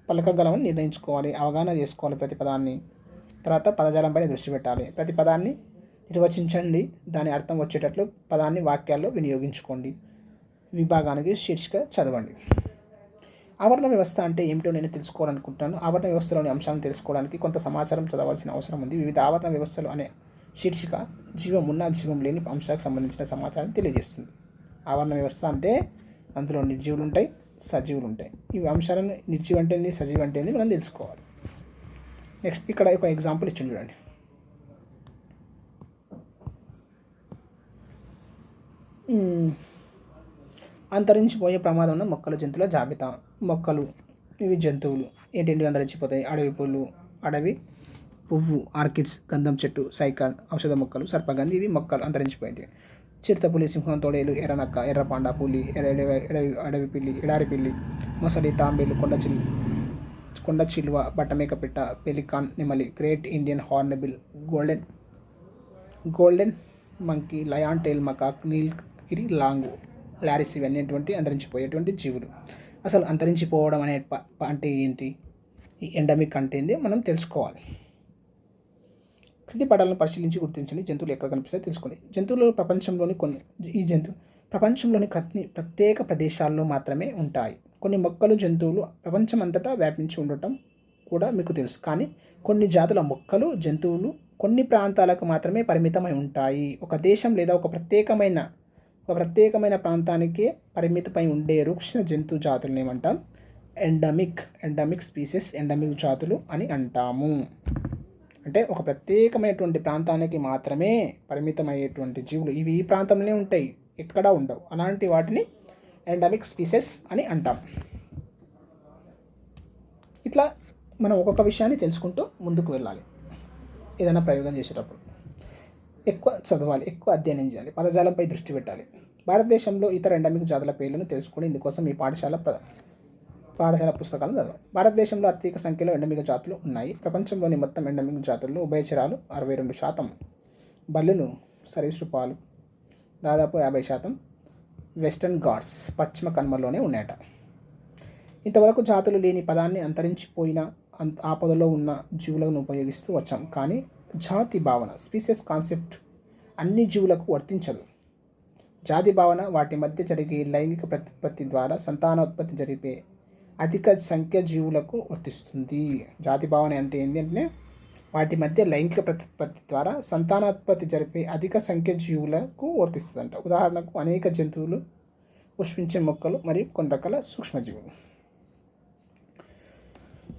పలకగలమని నిర్ణయించుకోవాలి, అవగాహన చేసుకోవాలి ప్రతి పదాన్ని. తర్వాత పదజాలంపై దృష్టి పెట్టాలి. ప్రతి పదాన్ని నిర్వచించండి, దాని అర్థం వచ్చేటట్లు పదాన్ని వాక్యాల్లో వినియోగించుకోండి. విభాగానికి శీర్షిక చదవండి. ఆవరణ వ్యవస్థ అంటే ఏమిటో నేను తెలుసుకోవాలనుకుంటున్నాను. ఆవరణ వ్యవస్థలోని అంశాలను తెలుసుకోవడానికి కొంత సమాచారం చదవాల్సిన అవసరం ఉంది. వివిధ ఆవరణ వ్యవస్థలు అనే శీర్షిక జీవం ఉన్న, జీవం లేని అంశాలకు సంబంధించిన సమాచారం తెలియజేస్తుంది. ఆవరణ వ్యవస్థ అంటే అందులో నిర్జీవులు ఉంటాయి, సజీవులు ఉంటాయి. ఈ అంశాలను నిర్జీవ అంటే ఏంది, సజీవ అంటే ఏంది మనం తెలుసుకోవాలి. నెక్స్ట్ ఇక్కడ ఒక ఎగ్జాంపుల్ ఇచ్చింది చూడండి. అంతరించిపోయే ప్రమాదం ఉన్న మొక్కలు, జంతువుల జాబితా. మొక్కలు, ఇవి జంతువులు ఏంటంటే అంతరించిపోతాయి. అడవి పూలు, అడవి పువ్వు, ఆర్కిడ్స్, గంధం చెట్టు, సైకాన్, ఔషధ మొక్కలు, సర్పగంధి, ఇవి మొక్కలు అంతరించిపోయింది. చిరుతపులి, సింహం, తోడేలు, ఎర్రనక్క, ఎర్రపాండ, పులి, అడవి పిల్లి, ఎడారి పిల్లి, మొసలి, తాంబేలు, కొండ చిలువ, బట్టమేక పిట్ట, పెలికాన్, నెమలి, great Indian hornbill, golden monkey, lion tail macaque, Nilgiri langur, loris, ఇవన్నీ అంతరించిపోయేటువంటి జీవులు. అసలు అంతరించిపోవడం అంటే ఏంటి, ఈ ఎండమిక్ అంటే ఏంటి మనం తెలుసుకోవాలి. క్రింది పటాలను పరిశీలించి గుర్తించండి. జంతువులు ఎక్కడ కనిపిస్తాయో తెలుసుకోండి. జంతువులు ప్రపంచంలోని ప్రపంచంలోని ప్రత్యేక ప్రదేశాల్లో మాత్రమే ఉంటాయి. కొన్ని మొక్కలు, జంతువులు ప్రపంచం అంతటా వ్యాపించి ఉండటం కూడా మీకు తెలుసు. కానీ కొన్ని జాతుల మొక్కలు, జంతువులు కొన్ని ప్రాంతాలకు మాత్రమే పరిమితమై ఉంటాయి. ఒక దేశం లేదా ఒక ప్రత్యేకమైన ప్రాంతానికి పరిమితమై ఉండే వృక్ష జంతు జాతులను ఏమంటాం? ఎండమిక్ స్పీసెస్, ఎండమిక్ జాతులు అని అంటాము. అంటే ఒక ప్రత్యేకమైనటువంటి ప్రాంతానికి మాత్రమే పరిమితమయ్యేటువంటి జీవులు ఇవి ఈ ప్రాంతంలోనే ఉంటాయి, ఎక్కడా ఉండవు. అలాంటి వాటిని ఎండమిక్ స్పీసెస్ అని అంటాం. ఇట్లా మనం ఒక్కొక్క విషయాన్ని తెలుసుకుంటూ ముందుకు వెళ్ళాలి. ఏదైనా ప్రయోగం చేసేటప్పుడు ఎక్కువ చదవాలి, ఎక్కువ అధ్యయనం చేయాలి, పదజాలంపై దృష్టి పెట్టాలి. భారతదేశంలో ఇతర ఎండమిక్ జాతుల పేర్లను తెలుసుకుని ఇందుకోసం ఈ పాఠశాల పుస్తకాలను చదవాలి. భారతదేశంలో అత్యధిక సంఖ్యలో ఎండమిక్ జాతులు ఉన్నాయి. ప్రపంచంలోని మొత్తం ఎండమిక్ జాతుల్లో ఉభయచరాలు 62%, బల్లులు సరీసృపాలు దాదాపు 50%, వెస్టర్న్ ఘాట్స్ పశ్చిమ కనుమల్లోనే ఉన్నాయట. ఇంతవరకు జాతులు లేని పదాన్ని అంతరించిపోయిన ఆపదలో ఉన్న జీవులను ఉపయోగిస్తూ వచ్చాం. కానీ జాతి భావన, స్పీసెస్ కాన్సెప్ట్ అన్ని జీవులకు వర్తించదు. జాతి భావన వాటి మధ్య జరిగే లైంగిక ప్రత్యుత్పత్తి ద్వారా సంతానోత్పత్తి జరిపే అధిక సంఖ్య జీవులకు వర్తిస్తుంది. జాతి భావన అంటే ఏంటంటే వాటి మధ్య లైంగిక ప్రత్యుత్పత్తి ద్వారా సంతానోత్పత్తి జరిపే అధిక సంఖ్య జీవులకు వర్తిస్తుందంట. ఉదాహరణకు అనేక జంతువులు, పుష్పించే మొక్కలు మరియు కొన్ని రకాల సూక్ష్మజీవులు.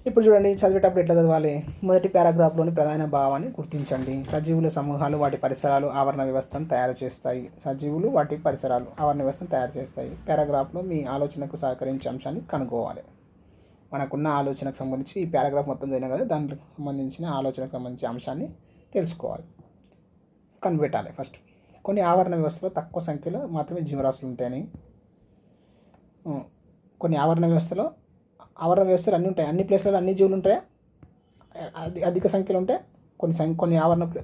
ఇప్పుడు చూడండి, చదివేటప్పుడు ఎట్లా చదవాలి? మొదటి పారాగ్రాఫ్లోని ప్రధాన భావాన్ని గుర్తించండి. సజీవుల సమూహాలు వాటి పరిసరాలు ఆవరణ వ్యవస్థను తయారు చేస్తాయి. సజీవులు వాటి పరిసరాలు ఆవరణ వ్యవస్థను తయారు చేస్తాయి. పారాగ్రాఫ్లో మీ ఆలోచనకు సహకరించే అంశాన్ని కనుగొవాలి. మనకున్న ఆలోచనకు సంబంధించి ఈ పారాగ్రాఫ్ మొత్తం చదివినా కదా, దానికి సంబంధించిన ఆలోచనకు సంబంధించిన అంశాన్ని తెలుసుకోవాలి, కనిపెట్టాలి. ఫస్ట్ కొన్ని ఆవరణ వ్యవస్థలో తక్కువ సంఖ్యలో మాత్రమే జీవరాశులు ఉంటాయని, కొన్ని ఆవరణ వ్యవస్థలు అన్నీ ఉంటాయి, అన్ని ప్లేస్లలో అన్ని జీవులు ఉంటాయా? అధిక సంఖ్యలో ఉంటాయి.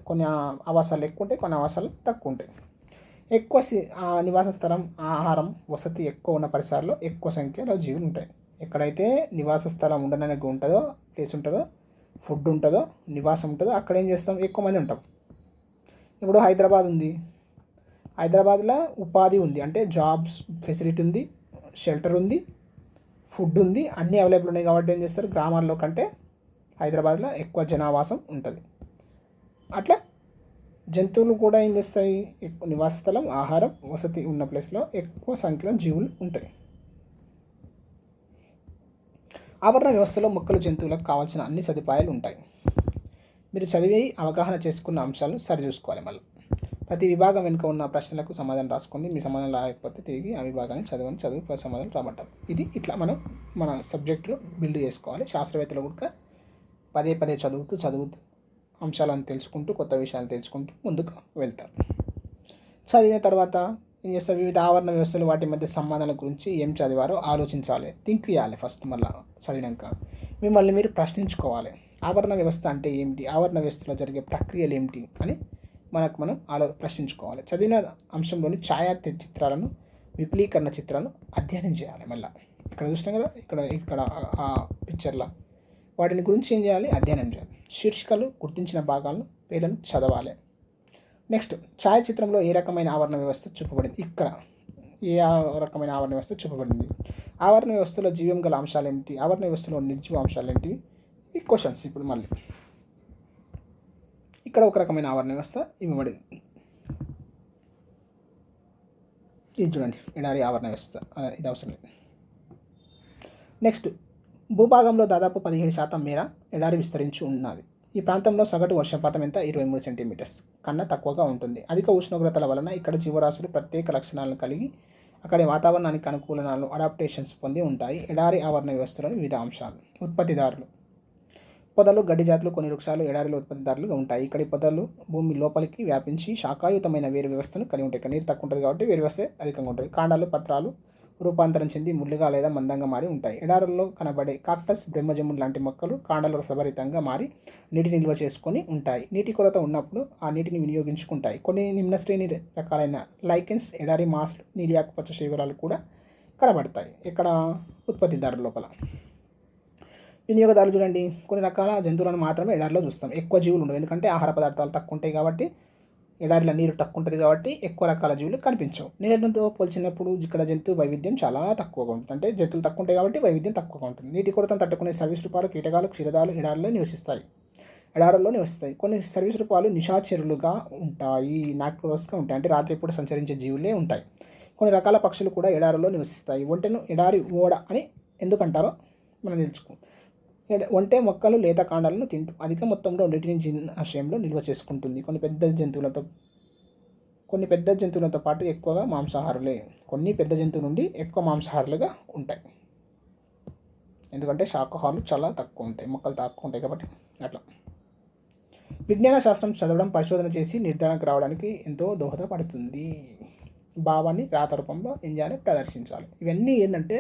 కొన్ని ఆవాసాలు ఎక్కువ ఉంటాయి, కొన్ని ఆవాసాలు తక్కువ ఉంటాయి. ఎక్కువ నివాస స్థలం, ఆహారం, వసతి ఎక్కువ ఉన్న పరిసరాల్లో ఎక్కువ సంఖ్యలో జీవులు ఉంటాయి. ఎక్కడైతే నివాస స్థలం ఉండడానికి ఉంటుందో, ప్లేస్ ఉంటుందో, ఫుడ్ ఉంటుందో, నివాసం ఉంటుందో అక్కడ ఏం చేస్తాం? ఎక్కువ మంది ఉంటాం. ఇప్పుడు హైదరాబాద్ ఉంది, హైదరాబాద్లో ఉపాధి ఉంది, అంటే జాబ్స్ ఫెసిలిటీ ఉంది, షెల్టర్ ఉంది, ఫుడ్ ఉంది, అన్నీ అవైలబుల్ ఉన్నాయి. కాబట్టి ఏం చేస్తారు? గ్రామాల్లో కంటే హైదరాబాద్లో ఎక్కువ జనావాసం ఉంటుంది. అట్లా జంతువులు కూడా ఏం చేస్తాయి? ఎక్కువ నివాస స్థలం, ఆహారం, వసతి ఉన్న ప్లేస్లో ఎక్కువ సంఖ్యలో జీవులు ఉంటాయి. ఆవరణ వ్యవస్థలో మొక్కలు, జంతువులకు కావాల్సిన అన్ని సదుపాయాలు ఉంటాయి. మీరు చదివి అవగాహన చేసుకున్న అంశాలను సరిచూసుకోవాలి. మళ్ళీ ప్రతి విభాగం వెనుక ఉన్న ప్రశ్నలకు సమాధానం రాసుకోండి. మీ సమాధానం రాకపోతే తిరిగి ఆ విభాగాన్ని చదువు సమాధానం రాబట్టాలి. ఇది ఇట్లా మనం మన సబ్జెక్టును బిల్డ్ చేసుకోవాలి. శాస్త్రవేత్తలు కూడా పదే చదువుతూ అంశాలను తెలుసుకుంటూ, కొత్త విషయాలు తెలుసుకుంటూ ముందుకు వెళ్తారు. చదివిన తర్వాత ఏం చేస్తారు? వివిధ ఆవరణ వ్యవస్థలు, వాటి మధ్య సంబంధాల గురించి ఏం చదివారో ఆలోచించాలి, థింక్ చేయాలి. ఫస్ట్ మళ్ళీ చదివినాక మిమ్మల్ని మీరు ప్రశ్నించుకోవాలి. ఆవరణ వ్యవస్థ అంటే ఏమిటి? ఆవరణ వ్యవస్థలో జరిగే ప్రక్రియలు ఏమిటి అని మనం ప్రశ్నించుకోవాలి. చదివిన అంశంలోని చిత్రాలను, విపులీకరణ చిత్రాలను అధ్యయనం చేయాలి. మళ్ళీ ఇక్కడ చూసినాం కదా, ఇక్కడ ఆ పిక్చర్లో వాటిని గురించి ఏం చేయాలి? అధ్యయనం చేయాలి. శీర్షికలు, గుర్తించిన భాగాలను, పేర్లను చదవాలి. నెక్స్ట్, ఛాయాచిత్రంలో ఏ రకమైన ఆవరణ వ్యవస్థ చూపబడింది? ఇక్కడ ఏ రకమైన ఆవరణ వ్యవస్థ చూపబడింది? ఆవరణ వ్యవస్థలో జీవం గల అంశాలు ఏమిటి? ఆవరణ వ్యవస్థలో నిర్జీవ అంశాలు ఏంటి? ఈ క్వశ్చన్స్. ఇప్పుడు మళ్ళీ ఇక్కడ ఒక రకమైన ఆవరణ వ్యవస్థ ఇవ్వబడింది. ఇది చూడండి, ఎడారి ఆవరణ వ్యవస్థ. ఇది అవసరం లేదు. నెక్స్ట్, భూభాగంలో దాదాపు 17% మేర ఎడారి విస్తరించి ఉన్నది. ఈ ప్రాంతంలో సగటు వర్షపాతం ఎంత? 23 సెంటీమీటర్స్ కన్నా తక్కువగా ఉంటుంది. అధిక ఉష్ణోగ్రతల వలన ఇక్కడ జీవరాశులు ప్రత్యేక లక్షణాలను కలిగి అక్కడి వాతావరణానికి అనుకూలనాలు అడాప్టేషన్స్ పొంది ఉంటాయి. ఎడారి ఆవరణ వ్యవస్థలోని వివిధ అంశాలు. ఉత్పత్తిదారులు. పొదలు, గడ్డి జాతులు, కొన్ని వృక్షాలు ఎడారిలో ఉత్పత్తిదారులుగా ఉంటాయి. ఇక్కడి పొదలు భూమి లోపలికి వ్యాపించి శాఖాయుతమైన వేరు వ్యవస్థను కలిగి ఉంటాయి. ఇక్కడ నీరు తక్కువ ఉంటుంది కాబట్టి వేరు వ్యవస్థ అధికంగా ఉంటుంది. కాండాలు, పత్రాలు రూపాంతరం చెంది ముళ్ళుగా లేదా మందంగా మారి ఉంటాయి. ఎడారుల్లో కనబడే కాక్టస్, బ్రహ్మజమున్ లాంటి మొక్కలు కాండాలు రసభరితంగా మారి నీటి నిల్వ చేసుకొని ఉంటాయి. నీటి కొరత ఉన్నప్పుడు ఆ నీటిని వినియోగించుకుంటాయి. కొన్ని నిమ్నశ్రేణి రకాలైన లైకెన్స్, ఎడారి మాస్లు, నీలి ఆకుపచ్చ శివరాలు కూడా కనబడతాయి. ఇక్కడ ఉత్పత్తిదారుల లోపల. వినియోగదారులు చూడండి, కొన్ని రకాల జంతువులను మాత్రమే ఎడారిలో చూస్తాం. ఎక్కువ జీవులు ఉండవు, ఎందుకంటే ఆహార పదార్థాలు తక్కువ ఉంటాయి కాబట్టి. ఎడారిలో నీరు తక్కువ ఉంటుంది కాబట్టి ఎక్కువ రకాల జీవులు కనిపించవు. నీళ్ళతో పోల్చినప్పుడు ఇక్కడ జంతు వైవిధ్యం చాలా తక్కువగా ఉంటుంది. అంటే జంతువులు తక్కువ ఉంటాయి కాబట్టి వైవిధ్యం తక్కువగా ఉంటుంది. నీటి కొరతను తట్టుకునే సరీసృపాలు, కీటకాలు, క్షీరదాలు ఎడారిలో నివసిస్తాయి. ఎడారుల్లో నివసిస్తాయి. కొన్ని సరీసృపాలు నిశాచరులుగా ఉంటాయి, నాక్టోరస్గా ఉంటాయి, అంటే రాత్రిపూట సంచరించే జీవులే ఉంటాయి. కొన్ని రకాల పక్షులు కూడా ఎడారుల్లో నివసిస్తాయి. ఒంటెను ఎడారి ఓడ అని ఎందుకంటారో మనం తెలుసుకో. ఒంటె మొక్కలు లేత కాండాలను తింటూ అధిక మొత్తంలో నీటిని జీర్ణాశయంలో నిల్వ చేసుకుంటుంది. కొన్ని పెద్ద జంతువులతో పాటు ఎక్కువగా మాంసాహారులే. కొన్ని పెద్ద జంతువుల నుండి ఎక్కువ మాంసాహారులుగా ఉంటాయి, ఎందుకంటే శాకాహారులు చాలా తక్కువ ఉంటాయి, మొక్కలు తక్కువ ఉంటాయి కాబట్టి. అట్లా విజ్ఞాన శాస్త్రం చదవడం, పరిశోధన చేసి నిర్ధారణకు రావడానికి ఎంతో దోహదపడుతుంది. భావాన్ని రాత రూపంలో ఏం చేయాలి, ప్రదర్శించాలి. ఇవన్నీ ఏంటంటే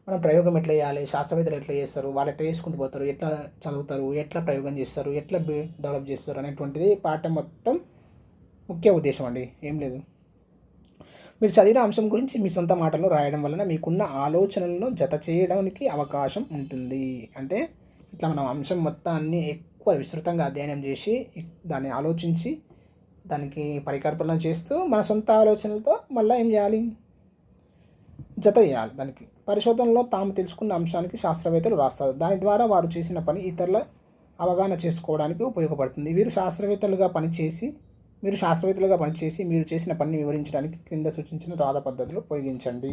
మనం ప్రయోగం ఎట్లా చేయాలి, శాస్త్రవేత్తలు ఎట్లా చేస్తారు, వాళ్ళు ఎట్లా చేసుకుంటూ పోతారు, ఎట్లా చదువుతారు, ఎట్లా ప్రయోగం చేస్తారు, ఎట్లా డెవలప్ చేస్తారు అనేటువంటిది పాఠం మొత్తం ముఖ్య ఉద్దేశం అండి. ఏం లేదు, మీరు చదివిన అంశం గురించి మీ సొంత మాటల్లో రాయడం వలన మీకున్న ఆలోచనలను జత చేయడానికి అవకాశం ఉంటుంది. అంటే ఇట్లా మనం అంశం మొత్తాన్ని ఎక్కువ విస్తృతంగా అధ్యయనం చేసి దాన్ని ఆలోచించి దానికి పరికల్పన చేస్తూ మన సొంత ఆలోచనలతో మళ్ళీ ఏం చేయాలి, జత చేయాలి. దానికి పరిశోధనలో తాము తెలుసుకున్న అంశానికి శాస్త్రవేత్తలు రాస్తారు. దాని ద్వారా వారు చేసిన పని ఇతరుల అవగాహన చేసుకోవడానికి ఉపయోగపడుతుంది. మీరు శాస్త్రవేత్తలుగా పనిచేసి మీరు చేసిన పనిని వివరించడానికి క్రింద సూచించిన రాత పద్ధతులు ఉపయోగించండి.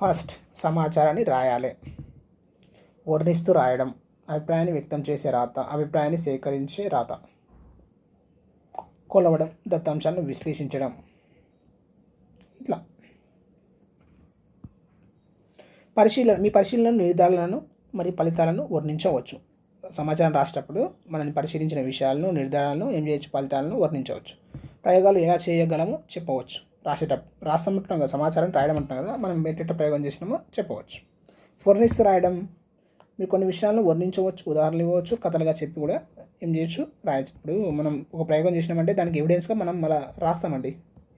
ఫస్ట్, సమాచారాన్ని రాయాలి. వర్ణిస్తూ రాయడం, అభిప్రాయాన్ని వ్యక్తం చేసే రాత, అభిప్రాయాన్ని సేకరించే రాత. కొలవడం, దత్తాంశాలను విశ్లేషించడం. ఇట్లా మీ పరిశీలన నిర్ధారణలను మరియు ఫలితాలను వర్ణించవచ్చు. సమాచారం రాసేటప్పుడు మనం పరిశీలించిన విషయాలను, నిర్ధారణలను ఏం చేయొచ్చు, ఫలితాలను వర్ణించవచ్చు. ప్రయోగాలు ఎలా చేయగలమో చెప్పవచ్చు. రాస్తామంటున్నాం కదా, సమాచారం రాయడం అంటున్నాం కదా, మనం ఎట్లా ప్రయోగం చేసినామో చెప్పవచ్చు. వర్ణిస్తూ రాయడం, మీరు కొన్ని విషయాలను వర్ణించవచ్చు, ఉదాహరణలు ఇవ్వచ్చు, కథలుగా చెప్పి కూడా ఏం చేయొచ్చు, రాయచ్చు. ఇప్పుడు మనం ఒక ప్రయోగం చేసినామంటే దానికి ఎవిడెన్స్గా మనం మళ్ళీ రాస్తామండి.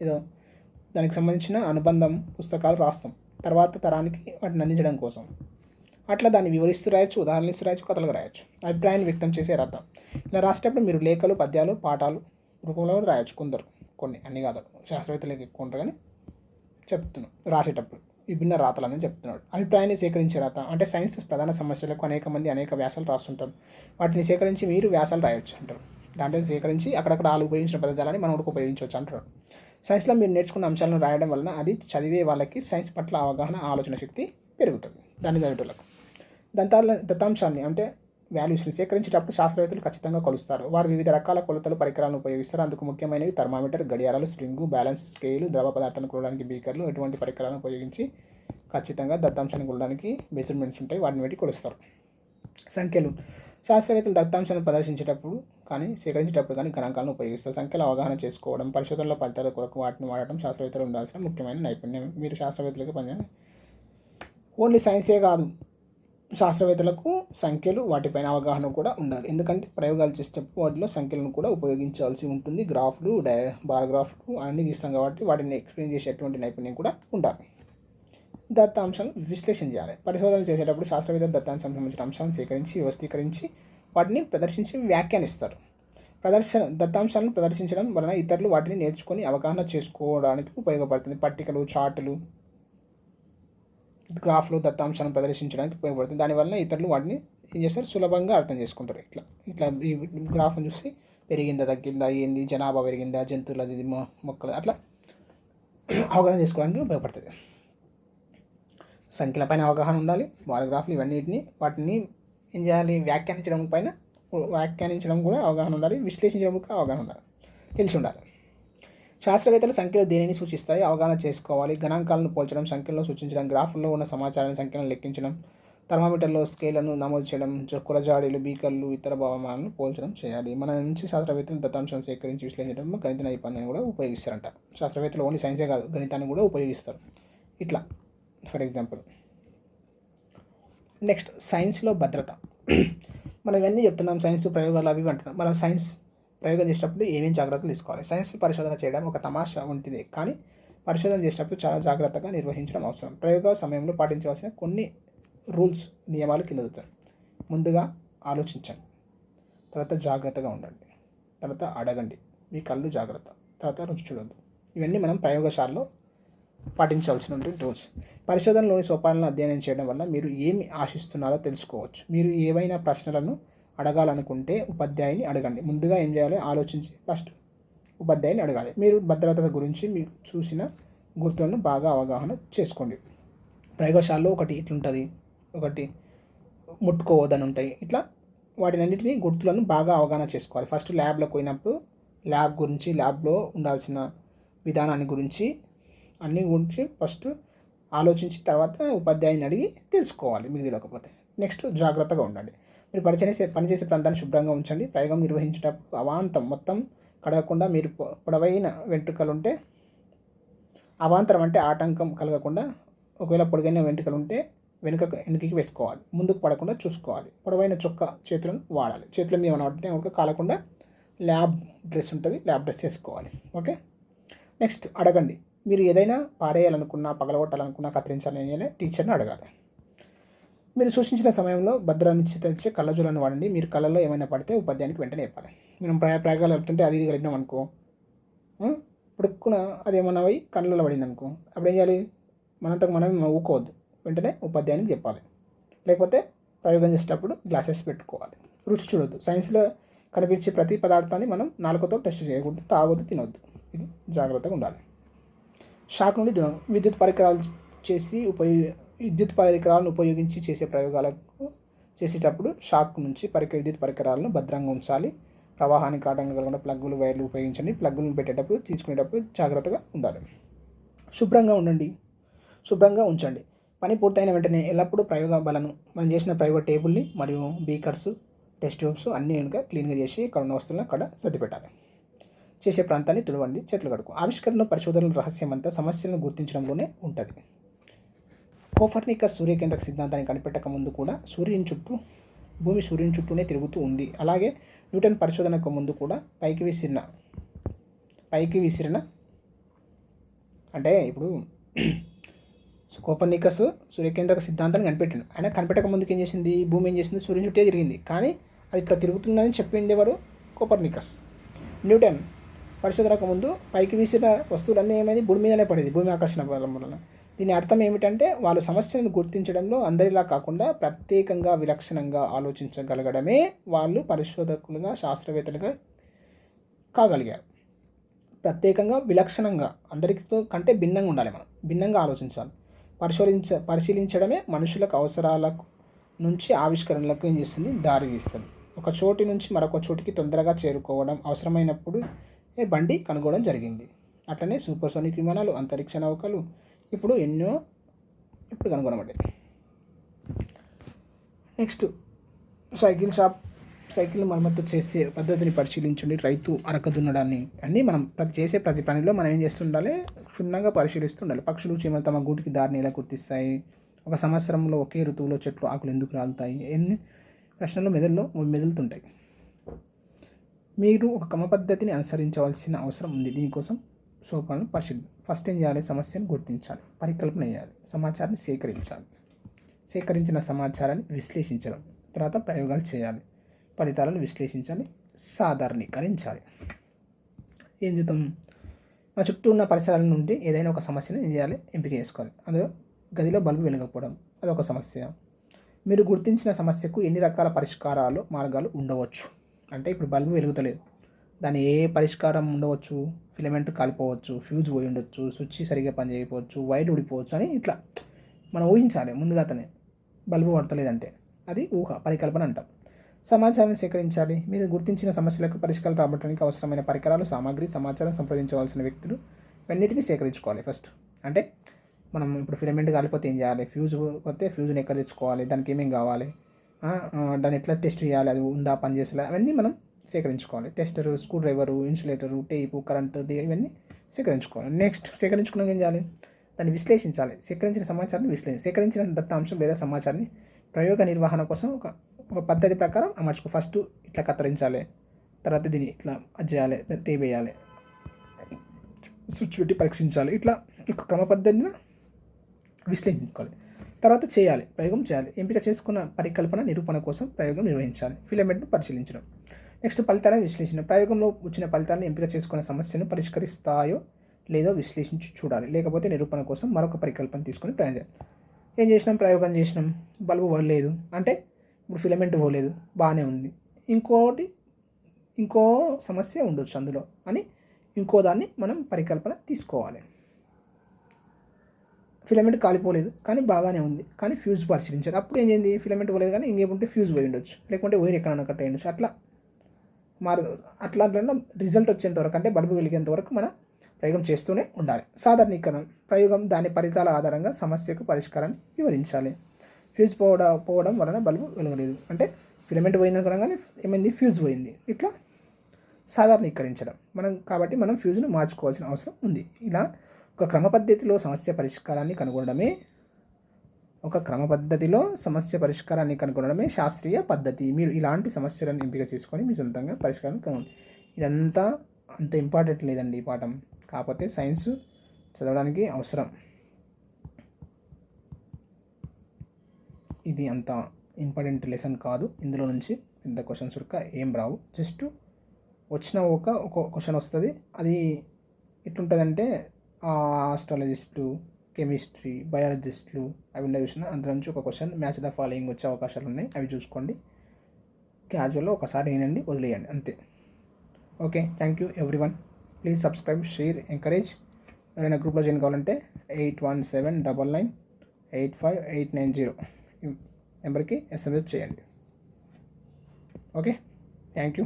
ఏదో దానికి సంబంధించిన అనుబంధం పుస్తకాలు రాస్తాం తర్వాత తరానికి వాటిని అందించడం కోసం. అట్లా దాన్ని వివరిస్తూ రాయొచ్చు, ఉదాహరణలు ఇస్తూ రాయొచ్చు, కథలుగా రాయొచ్చు. అభిప్రాయాన్ని వ్యక్తం చేసే రాత, ఇలా రాసేటప్పుడు మీరు లేఖలు, పద్యాలు, పాఠాలు రూపంలో రాయొచ్చు. కొన్ని అన్ని కాదు, శాస్త్రవేత్తలకు ఎక్కువ ఉంటారు కానీ చెప్తున్నాను. రాసేటప్పుడు విభిన్న రాతలని చెప్తున్నాడు. అభిప్రాయాన్ని సేకరించే రాత అంటే సైన్స్ ప్రధాన సమస్యలకు అనేక మంది అనేక వ్యాసాలు రాస్తుంటారు. వాటిని సేకరించి మీరు వ్యాసాలు రాయొచ్చు అంటారు. దాంట్లో సేకరించి అక్కడక్కడ వాళ్ళు ఉపయోగించిన పదజాలని మనం కూడా ఉపయోగించవచ్చు అంటారు. సైన్స్లో మీరు నేర్చుకున్న అంశాలను రాయడం వలన అది చదివే వాళ్ళకి సైన్స్ పట్ల అవగాహన, ఆలోచన శక్తి పెరుగుతుంది. దాన్ని చదివేటోళ్ళకు దత్తాంశాన్ని అంటే వాల్యూస్ని సేకరించేటప్పుడు శాస్త్రవేత్తలు ఖచ్చితంగా కొలుస్తారు. వారు వివిధ రకాల కొలతలు, పరికరాలను ఉపయోగిస్తారు. అందుకు ముఖ్యమైనవి థర్మామీటర్, గడియారాలు, స్ప్రింగు, బ్యాలెన్స్ స్కేలు, ద్రవ పదార్థాలను కొలవడానికి బీకర్లు, ఎటువంటి పరికరాలను ఉపయోగించి ఖచ్చితంగా దత్తాంశాన్ని కొలవడానికి మెజర్మెంట్స్ ఉంటాయి, వాటిని బట్టి కొలుస్తారు. సంఖ్యలు, శాస్త్రవేత్తలు దత్తాంశాలను ప్రదర్శించేటప్పుడు కానీ సేకరించేటప్పుడు కానీ గణాంకాలను ఉపయోగిస్తారు. సంఖ్యల అవగాహన చేసుకోవడం, పరిశోధనలో ఫలితాల కొరకు వాటిని వాడటం శాస్త్రవేత్తలు ఉండాల్సిన ముఖ్యమైన నైపుణ్యం. మీరు శాస్త్రవేత్తలకు పనిచేయాలి. ఓన్లీ సైన్సే కాదు, శాస్త్రవేత్తలకు సంఖ్యలు వాటిపైన అవగాహన కూడా ఉండాలి. ఎందుకంటే ప్రయోగాలు చేసేటప్పుడు వాటిలో సంఖ్యలను కూడా ఉపయోగించాల్సి ఉంటుంది. గ్రాఫ్లు, బార్ గ్రాఫ్లు అన్నీ గీస్తాం కాబట్టి వాటిని ఎక్స్ప్లెయిన్ చేసేటువంటి నైపుణ్యం కూడా ఉండాలి. దత్తాంశాలను విశ్లేషణ చేయాలి. పరిశోధనలు చేసేటప్పుడు శాస్త్రవేత్తలు దత్తాంశానికి సంబంధించిన అంశాలను సేకరించి, వ్యవస్థీకరించి వాటిని ప్రదర్శించి వ్యాఖ్యానిస్తారు. దత్తాంశాలను ప్రదర్శించడం వలన ఇతరులు వాటిని నేర్చుకొని అవగాహన చేసుకోవడానికి ఉపయోగపడుతుంది. పట్టికలు, చార్టులు, గ్రాఫ్లు దత్తాంశాలను ప్రదర్శించడానికి ఉపయోగపడుతుంది. దానివల్ల ఇతరులు వాటిని ఏం చేస్తారు, సులభంగా అర్థం చేసుకుంటారు. ఇట్లా ఈ గ్రాఫ్ను చూసి పెరిగిందా, తగ్గిందా, ఏంది, జనాభా పెరిగిందా, జంతువులది, మొక్కలు, అట్లా అవగాహన చేసుకోవడానికి ఉపయోగపడుతుంది. సంఖ్యలపైన అవగాహన ఉండాలి. బారోగ్రాఫ్లు వాటిని ఏం చేయాలి, వ్యాఖ్యానించడం కూడా అవగాహన ఉండాలి. విశ్లేషించడం కూడా అవగాహన ఉండాలి, తెలిసి ఉండాలి. శాస్త్రవేత్తలు సంఖ్యలు దేనిని సూచిస్తాయి అవగాహన చేసుకోవాలి. గణాంకాలను పోల్చడం, సంఖ్యలను సూచించడం, గ్రాఫ్లో ఉన్న సమాచారాన్ని సంఖ్యలను లెక్కించడం, థర్మామీటర్లో స్కేళ్లను నమోదు చేయడం, కులజాడీలు, బీకర్లు, ఇతర భావమానాలను పోల్చడం చేయాలి. మన నుంచి శాస్త్రవేత్తలు దత్తాంశాలను సేకరించి విశ్లేషించడం, గణిత నైపుణ్యాన్ని కూడా ఉపయోగిస్తారంట. శాస్త్రవేత్తలు ఓన్లీ సైన్సే కాదు, గణితాన్ని కూడా ఉపయోగిస్తారు. ఇట్లా ఫర్ ఎగ్జాంపుల్. నెక్స్ట్, సైన్స్లో భద్రత. మనం ఇవన్నీ చెప్తున్నాం, సైన్స్ ప్రయోగాలు అవి అంటున్నాం. మన సైన్స్ ప్రయోగం చేసేటప్పుడు ఏమేమి జాగ్రత్తలు తీసుకోవాలి. సైన్స్ పరిశోధన చేయడం ఒక తమాషా వంటిదే, కానీ పరిశోధన చేసేటప్పుడు చాలా జాగ్రత్తగా నిర్వహించడం అవసరం. ప్రయోగ సమయంలో పాటించవలసిన కొన్ని రూల్స్, నియమాలు కింద అవుతాయి. ముందుగా ఆలోచించండి, తర్వాత జాగ్రత్తగా ఉండండి, తర్వాత అడగండి, మీ కళ్ళు జాగ్రత్త, తర్వాత రుచి చూడద్దు. ఇవన్నీ మనం ప్రయోగశాలలో పాటించవలసినటువంటి రూల్స్. పరిశోధనలోని సోపానాలను అధ్యయనం చేయడం వల్ల మీరు ఏమి ఆశిస్తున్నారో తెలుసుకోవచ్చు. మీరు ఏవైనా ప్రశ్నలను అడగాలనుకుంటే ఉపాధ్యాయుని అడగండి. ముందుగా ఏం చేయాలి, ఆలోచించి ఫస్ట్ ఉపాధ్యాయుని అడగాలి. మీరు భద్రత గురించి మీరు చూసిన గుర్తులను బాగా అవగాహన చేసుకోండి. ప్రయోగశాలలో ఒకటి ఇట్లుంటుంది, ఒకటి ముట్టుకోవద్దని ఉంటాయి. ఇట్లా వాటినన్నిటిని గుర్తులను బాగా అవగాహన చేసుకోవాలి. ఫస్ట్ ల్యాబ్లోకి పోయినప్పుడు ల్యాబ్ గురించి, ల్యాబ్లో ఉండాల్సిన విధానాన్ని గురించి అన్ని గురించి ఫస్ట్ ఆలోచించి తర్వాత ఉపాధ్యాయుని అడిగి తెలుసుకోవాలి మీకు తెలియకపోతే. నెక్స్ట్ జాగ్రత్తగా ఉండండి. మీరు పనిచేసే ప్రాంతాన్ని శుభ్రంగా ఉంచండి. ప్రయోగం నిర్వహించేటప్పుడు అవాంతం మొత్తం కడగకుండా, మీరు పొడవైన వెంట్రుకలు ఉంటే అవాంతరం అంటే ఆటంకం కలగకుండా, ఒకవేళ పొడిగైన వెంట్రుకలు ఉంటే వెనుకకి వేసుకోవాలి. ముందుకు పడకుండా చూసుకోవాలి. పొడవైన చొక్కా చేతులను వాడాలి. చేతుల మీద ఏమైనా పడితే ఒక కాలకుండా ల్యాబ్ డ్రెస్ ఉంటుంది, ల్యాబ్ డ్రెస్ వేసుకోవాలి. ఓకే. నెక్స్ట్ అడగండి. మీరు ఏదైనా పారేయాలనుకున్నా, పగలగొట్టాలనుకున్నా, కత్తిరించాలని టీచర్ని అడగాలి. మీరు సూచించిన సమయంలో భద్రాన్ని తెచ్చే కళ్ళజోలను వాడండి. మీరు కళ్ళలో ఏమైనా పడితే ఉపాధ్యాయునికి వెంటనే చెప్పాలి. మనం ప్రయోగాలు వెళ్తుంటే అది ఇది కలిగినాం అనుకో, పుడుక్కున అది ఏమన్నా పోయి కళ్ళలో పడింది అనుకో, అప్పుడు ఏం చేయాలి, మనంతకు మనం ఊకోవద్దు, వెంటనే ఉపాధ్యాయునికి చెప్పాలి. లేకపోతే ప్రయోగం చేసేటప్పుడు గ్లాసెస్ పెట్టుకోవాలి. రుచి చూడొద్దు. సైన్స్లో కనిపించే ప్రతి పదార్థాన్ని మనం నాలుకతో టెస్ట్ చేయకూడదు, తాగొద్దు, తినొద్దు. ఇది జాగ్రత్తగా ఉండాలి. షాక్ నుండి దూరం. విద్యుత్ పరికరాలను ఉపయోగించి చేసే ప్రయోగాలకు చేసేటప్పుడు షాక్ నుంచి విద్యుత్ పరికరాలను భద్రంగా ఉంచాలి. ప్రవాహానికి ఆటంకం కలగకుండా ప్లగ్గులు, వైర్లు ఉపయోగించండి. ప్లగ్గులను పెట్టేటప్పుడు, తీసుకునేటప్పుడు జాగ్రత్తగా ఉండాలి. శుభ్రంగా ఉంచండి. పని పూర్తయిన వెంటనే ఎల్లప్పుడూ మనం చేసిన ప్రయోగ టేబుల్ని మరియు బీకర్స్, టెస్ట్ ట్యూబ్స్ అన్నీ కనుక క్లీన్గా చేసి ఇక్కడ ఉన్న వస్తువులను అక్కడ సర్ది పెట్టాలి. చేసే ప్రాంతాన్ని తుడవండి, చేతులు కడుక్కో. ఆవిష్కరణ పరిశోధనల రహస్యం అంతా సమస్యలను గుర్తించడంలోనే ఉంటుంది. కోపర్నికస్ సూర్యకేంద్రక సిద్ధాంతాన్ని కనిపెట్టక ముందు కూడా భూమి సూర్యుని చుట్టూనే తిరుగుతూ ఉంది. అలాగే న్యూటన్ పరిశోధనకు ముందు కూడా పైకి విసిరిన అంటే ఇప్పుడు కోపర్నికస్ సూర్యకేంద్రక సిద్ధాంతాన్ని కనిపెట్టాడు. ఆయన కనిపెట్టక ముందుకు ఏం చేసింది, భూమి ఏం చేసింది, సూర్యుని చుట్టే తిరిగింది. కానీ అది ఇట్లా తిరుగుతుందని చెప్పిండేవారు కోపర్నికస్. న్యూటన్ పరిశోధనకు ముందు పైకి విసిరిన వస్తువులన్నీ ఏమైంది, భూమి మీదనే పడేది, భూమి ఆకర్షణ బలం వలన. దీని అర్థం ఏమిటంటే వాళ్ళు సమస్యలను గుర్తించడంలో అందరిలా కాకుండా ప్రత్యేకంగా, విలక్షణంగా ఆలోచించగలగడమే వాళ్ళు పరిశోధకులుగా, శాస్త్రవేత్తలుగా కాగలిగారు. ప్రత్యేకంగా, విలక్షణంగా, అందరితో కంటే భిన్నంగా ఉండాలి. మనం భిన్నంగా ఆలోచించాలి. పరిశీలించడమే మనుషులకు అవసరాలకు నుంచి ఆవిష్కరణలకు ఏం చేస్తుంది, దారి తీస్తుంది. ఒక చోటి నుంచి మరొక చోటికి తొందరగా చేరుకోవడం, అవసరమైనప్పుడు బండి కనుగొనడం జరిగింది. అట్లనే సూపర్సోనిక్ విమానాలు, అంతరిక్ష నౌకలు ఇప్పుడు కనుగొనబడ్డాయి. నెక్స్ట్ సైకిల్ మరమ్మతు చేసే పద్ధతిని పరిశీలించండి. రైతు అరక దున్నడాన్ని అన్నీ మనం చేసే ప్రతి పనిలో మనం ఏం చేస్తుండాలి, క్షుణ్ణంగా పరిశీలిస్తుండాలి. పక్షులు, చీమలు తమ గూటికి దారిని ఎలా గుర్తిస్తాయి, ఒక సంవత్సరంలో ఒకే ఋతువులో చెట్లు ఆకులు ఎందుకు రాలుతాయి, ఎన్ని ప్రశ్నలు మెదులుతుంటాయి. మీరు ఒక క్రమ పద్ధతిని అనుసరించవలసిన అవసరం ఉంది. దీనికోసం సోపాలను ఫస్ట్ ఏం చేయాలి, సమస్యను గుర్తించాలి, పరికల్పన చేయాలి, సమాచారాన్ని సేకరించాలి, సేకరించిన సమాచారాన్ని విశ్లేషించడం, తర్వాత ప్రయోగాలు చేయాలి, ఫలితాలను విశ్లేషించాలి, సాధారణీకరించాలి. ఏం చేద్దాం, మన చుట్టూ ఉన్న పరిసరాల నుండి ఏదైనా ఒక సమస్యను ఏం చేయాలి, ఎంపిక చేసుకోవాలి. అందులో గదిలో బల్బు వెలగకపోవడం అదొక సమస్య. మీరు గుర్తించిన సమస్యకు ఎన్ని రకాల మార్గాలు ఉండవచ్చు. అంటే ఇప్పుడు బల్బు వెలుగుతలేదు, దాని ఏ పరిష్కారం ఉండవచ్చు, ఫిలమెంట్ కాలిపోవచ్చు, ఫ్యూజ్ పోయి ఉండొచ్చు, స్విచ్ సరిగ్గా పనిచేయకపోవచ్చు, వైర్ ఊడిపోవచ్చు అని ఇట్లా మనం ఊహించాలి ముందుగానే. బల్బు పడతలేదంటే అది పరికల్పన అంటాం. సమాచారాన్ని సేకరించాలి. మీరు గుర్తించిన సమస్యలకు పరిష్కారం రాబట్టడానికి అవసరమైన పరికరాలు, సామాగ్రి, సమాచారం, సంప్రదించవలసిన వ్యక్తులు ఇవన్నిటిని సేకరించుకోవాలి ఫస్ట్. అంటే మనం ఇప్పుడు ఫిలమెంట్ కాలిపోతే ఏం చేయాలి, ఫ్యూజ్ పోతే ఫ్యూజ్ని ఎక్కడ తెచ్చుకోవాలి, దానికి ఏమేమి కావాలి, దాన్ని ఎట్లా టెస్ట్ చేయాలి, అది ఉందా, పనిచేసేలా, అవన్నీ మనం సేకరించుకోవాలి. Tester, screwdriver, insulator, tape, current, ఇవన్నీ సేకరించుకోవాలి. నెక్స్ట్ సేకరించుకున్నాక ఏం చేయాలి, దాన్ని విశ్లేషించాలి. సేకరించిన దత్తాంశం లేదా సమాచారాన్ని ప్రయోగ నిర్వహణ కోసం ఒక పద్ధతి ప్రకారం అమర్చుకో. ఫస్ట్ ఇట్లా కత్తిరించాలి, తర్వాత దీన్ని ఇట్లా చేయాలి, టేప్ వేయాలి, స్విచ్ పెట్టి పరీక్షించాలి. ఇట్లా క్రమ పద్ధతిని విశ్లేషించుకోవాలి. తర్వాత ప్రయోగం చేయాలి. ఎంపిక చేసుకున్న పరికల్పన నిరూపణ కోసం ప్రయోగం నిర్వహించాలి. ఫిలమెంట్ను పరిశీలించడం. నెక్స్ట్ ఫలితాలను విశ్లేషణ. ప్రయోగంలో వచ్చిన ఫలితాలను ఎంపిక చేసుకున్న సమస్యను పరిష్కరిస్తాయో లేదో విశ్లేషించి చూడాలి. లేకపోతే నిరూపణ కోసం మరొక పరికల్పన తీసుకొని ప్రయోగం చేయాలి. ప్రయోగం చేసినాం, బల్బు పోలేదు అంటే ఇప్పుడు ఫిలమెంట్ పోలేదు, బాగానే ఉంది, ఇంకో సమస్య ఉండొచ్చు అందులో అని ఇంకో దాన్ని మనం పరికల్పన తీసుకోవాలి. ఫిలమెంట్ కాలిపోలేదు కానీ బాగానే ఉంది, కానీ ఫ్యూజ్ పరిశీలించారు. అప్పుడు ఏం చేయండి, ఫిలమెంట్ పోలేదు కానీ ఇంకేముంటే ఫ్యూజ్ పోయి ఉండొచ్చు, లేకుంటే వైర్ ఎక్కడన్నా కట్ అయి ఉండొచ్చు. అట్లా రిజల్ట్ వచ్చేంత వరకు, అంటే బల్బు వెలిగేంత వరకు మన ప్రయోగం చేస్తూనే ఉండాలి. సాధారణీకరణం ప్రయోగం దాని ఫలితాల ఆధారంగా సమస్యకు పరిష్కారాన్ని వివరించాలి. ఫ్యూజ్ పోవడం వలన బల్బు వెలగలేదు అంటే ఫిలమెంట్ పోయింది అనుకోగానే ఏమైంది, ఫ్యూజ్ పోయింది. ఇట్లా సాధారణీకరించడం కాబట్టి మనం ఫ్యూజ్ను మార్చుకోవాల్సిన అవసరం ఉంది. ఇలా ఒక క్రమ పద్ధతిలో సమస్య పరిష్కారాన్ని కనుగొనడమే శాస్త్రీయ పద్ధతి. మీరు ఇలాంటి సమస్యలను ఎంపిక చేసుకొని మీ సొంతంగా పరిష్కారం కనుగొనండి. ఇదంతా అంత ఇంపార్టెంట్ లేదండి ఈ పాఠం, కాకపోతే సైన్స్ చదవడానికి అవసరం. ఇది అంత ఇంపార్టెంట్ లెసన్ కాదు. ఇందులో నుంచి పెద్ద క్వశ్చన్స్ ఏం రావు. జస్ట్ వచ్చిన ఒక క్వశ్చన్ వస్తుంది. అది ఎట్లుంటుందంటే ఆస్ట్రాలజిస్టులు, కెమిస్ట్రీ, బయాలజిస్టులు అవి ఉన్నాయి చూసిన, అందులో నుంచి ఒక క్వశ్చన్ మ్యాచ్ ద ఫాలోయింగ్ వచ్చే అవకాశాలు ఉన్నాయి. అవి చూసుకోండి. క్యాజువల్లో ఒకసారి వినండి, వదిలేయండి అంతే. Okay, thank you everyone. Please subscribe, share, encourage. ఎవరైనా గ్రూప్లో జాయిన్ కావాలంటే 817999858590 నెంబర్కి SMS చేయండి. Okay, thank you.